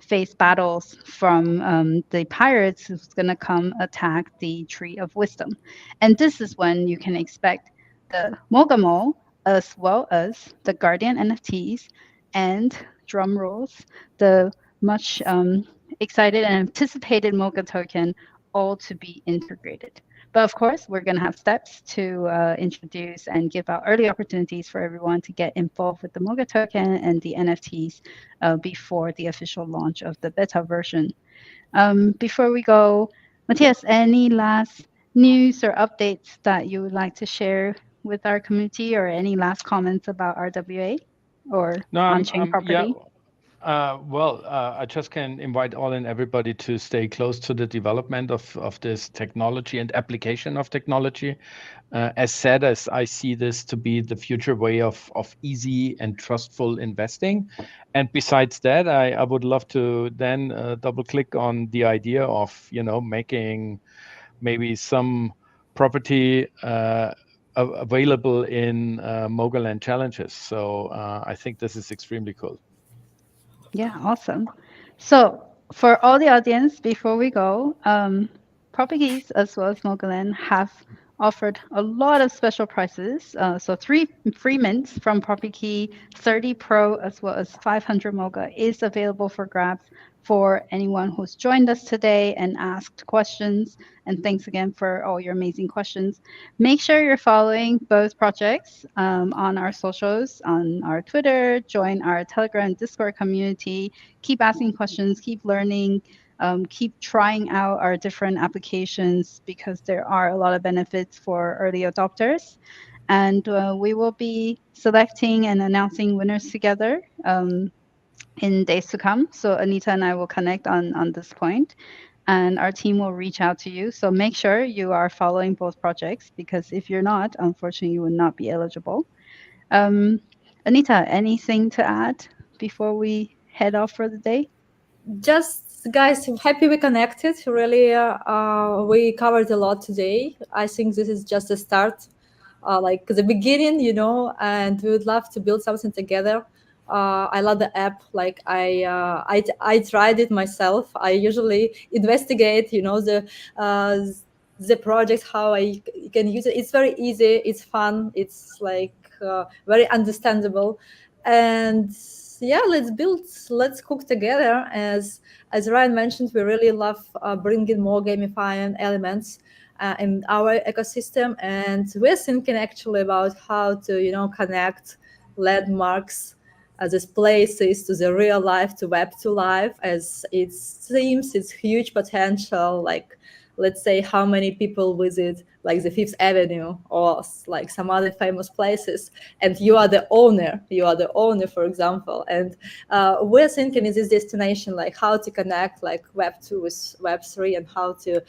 Speaker 1: face battles from the pirates who's going to come attack the Tree of Wisdom. And this is when you can expect the Mogamo, as well as the Guardian NFTs and drum rolls, the much excited and anticipated Moga token, all to be integrated. But of course, we're going to have steps to introduce and give out early opportunities for everyone to get involved with the Moga token and the NFTs before the official launch of the beta version. Before we go, Matthias, any last news or updates that you would like to share with our community, or any last comments about RWA or on-chain property?
Speaker 4: I just can invite all and everybody to stay close to the development of this technology and application of technology. As said, as I see this to be the future way of easy and trustful investing. And besides that, I would love to then double click on the idea of, making maybe some property available in Mogoland challenges. So I think this is extremely cool.
Speaker 1: Yeah, awesome. So for all the audience, before we go, Properties as well as Mogoland have offered a lot of special prices. So 3 free mints from PropertyKey, 30 Pro as well as 500 Moga is available for grabs for anyone who's joined us today and asked questions. And thanks again for all your amazing questions. Make sure you're following both projects on our socials, on our Twitter, join our Telegram and Discord community, keep asking questions, keep learning, keep trying out our different applications, because there are a lot of benefits for early adopters. And we will be selecting and announcing winners together in days to come. So Anita and I will connect on this point, and our team will reach out to you. So make sure you are following both projects, because if you're not, unfortunately, you will not be eligible. Anita, anything to add before we head off for the day?
Speaker 2: Just, guys, I'm happy we connected. Really, we covered a lot today. I think this is just a start, like the beginning, and we would love to build something together. I love the app. Like I tried it myself. I usually investigate, the project, how I can use it. It's very easy. It's fun. It's like very understandable, and yeah, let's cook together. As Ryan mentioned, we really love bringing more gamifying elements, in our ecosystem, and we're thinking actually about how to connect landmarks as these places to the real life, to Web2 life, as it seems it's huge potential. Like, let's say how many people visit like the Fifth Avenue or like some other famous places, and you are the owner, for example. And we're thinking in this destination like how to connect like Web2 with Web3, and how to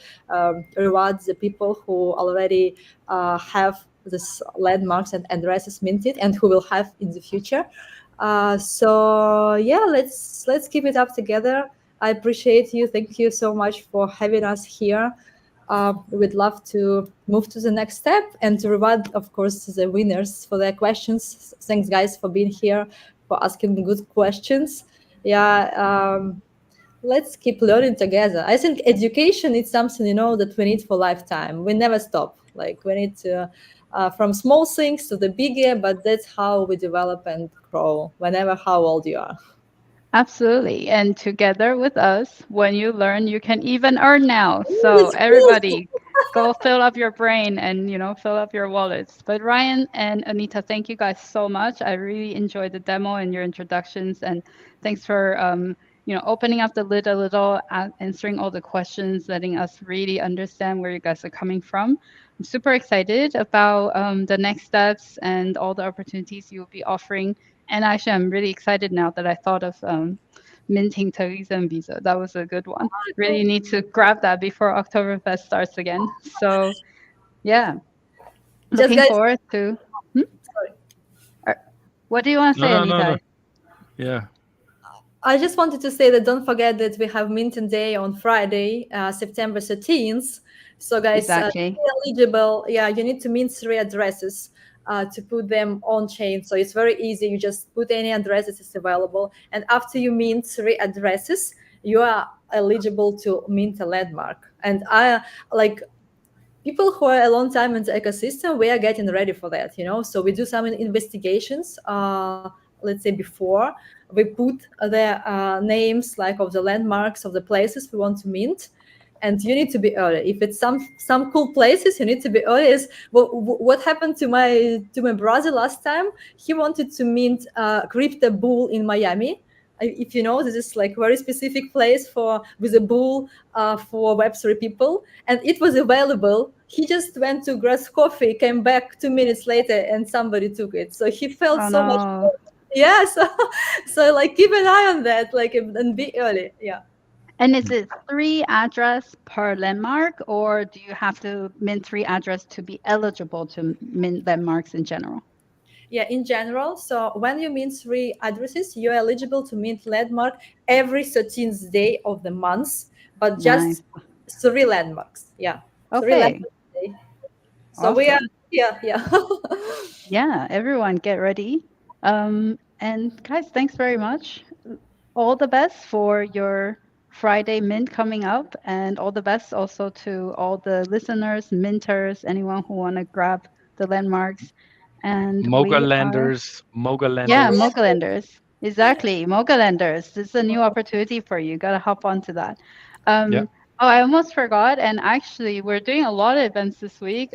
Speaker 2: reward the people who already have this landmarks and addresses minted, and who will have in the future. So yeah, let's keep it up together. I appreciate you. Thank you so much for having us here. We'd love to move to the next step and to reward, of course, the winners for their questions. Thanks, guys, for being here, for asking good questions. Yeah, let's keep learning together. I think education is something that we need for lifetime. We never stop. Like, we need to from small things to the bigger, but that's how we develop and grow, whenever how old you are.
Speaker 1: Absolutely. And together with us, when you learn, you can even earn now. So
Speaker 2: Yes,
Speaker 1: everybody, go fill up your brain and fill up your wallets. But Ryan and Anita, thank you guys so much. I really enjoyed the demo and your introductions, and thanks for opening up the lid a little, answering all the questions, letting us really understand where you guys are coming from. I'm super excited about the next steps and all the opportunities you'll be offering. And actually, I'm really excited now that I thought of minting Theresa and Visa. That was a good one. Really need to grab that before Oktoberfest starts again. So, yeah,
Speaker 2: just
Speaker 1: looking
Speaker 2: guys.
Speaker 1: forward to.
Speaker 2: Sorry.
Speaker 1: What do you want to say,
Speaker 4: No.
Speaker 1: Anita?
Speaker 4: Yeah.
Speaker 2: I just wanted to say that don't forget that we have Minting Day on Friday, September 13th. So guys,
Speaker 1: Exactly.
Speaker 2: eligible, you need to mint 3 addresses to put them on chain. So it's very easy. You just put any addresses is available. And after you mint 3 addresses, you are eligible to mint a landmark. And I like people who are a long time in the ecosystem, we are getting ready for that, So we do some investigations, let's say before we put the names like of the landmarks of the places we want to mint. And you need to be early. If it's some cool places, you need to be early. Is what happened to my brother last time. He wanted to mint Crypto Bull in Miami. If you know, this is like very specific place with a bull for Web3 people, and it was available. He just went to grab coffee, came back 2 minutes later, and somebody took it. So he felt
Speaker 1: Oh
Speaker 2: so much.
Speaker 1: no.
Speaker 2: Yeah, so like keep an eye on that, like, and be early. Yeah.
Speaker 1: And is it 3 address per landmark, or do you have to mint 3 address to be eligible to mint landmarks in general?
Speaker 2: Yeah, in general. So when you mint 3 addresses, you're eligible to mint landmark every 13th day of the month, but just 3 landmarks. Yeah. 3
Speaker 1: Okay.
Speaker 2: landmarks a day. So we are, yeah.
Speaker 1: Yeah, everyone get ready. And guys, thanks very much. All the best for your Friday mint coming up, and all the best also to all the listeners, minters, anyone who want to grab the landmarks. And
Speaker 4: Mogalanders.
Speaker 1: yeah, Mogalanders. Exactly, Mogalanders. This is a new opportunity for you. Got to hop onto that.
Speaker 4: Yeah.
Speaker 1: Oh, I almost forgot. And actually, we're doing a lot of events this week.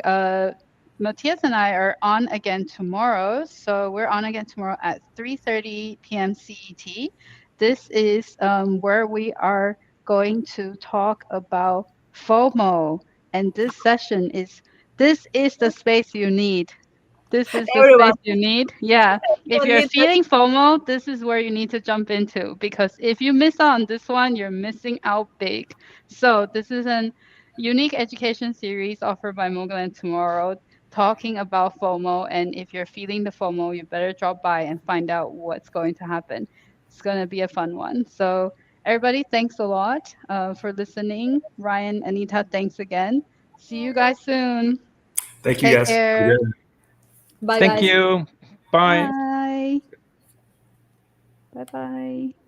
Speaker 1: Matthias and I are on again tomorrow. So we're on again tomorrow at 3:30 p.m. CET. This is where we are going to talk about FOMO. And this is the space you need. This is the
Speaker 2: Everyone.
Speaker 1: space you need. Yeah. If
Speaker 2: Everyone
Speaker 1: you're
Speaker 2: needs that.
Speaker 1: feeling FOMO, this is where you need to jump into, because if you miss out on this one, you're missing out big. So this is an unique education series offered by Mogaland tomorrow, talking about FOMO. And if you're feeling the FOMO, you better drop by and find out what's going to happen. It's going to be a fun one. So everybody, thanks a lot for listening. Ryan, Anita, thanks again. See you guys soon.
Speaker 3: Thank you,
Speaker 1: Take
Speaker 3: guys.
Speaker 1: care.
Speaker 2: Bye,
Speaker 4: Thank
Speaker 2: guys.
Speaker 4: you. Bye.
Speaker 1: Bye. Bye-bye.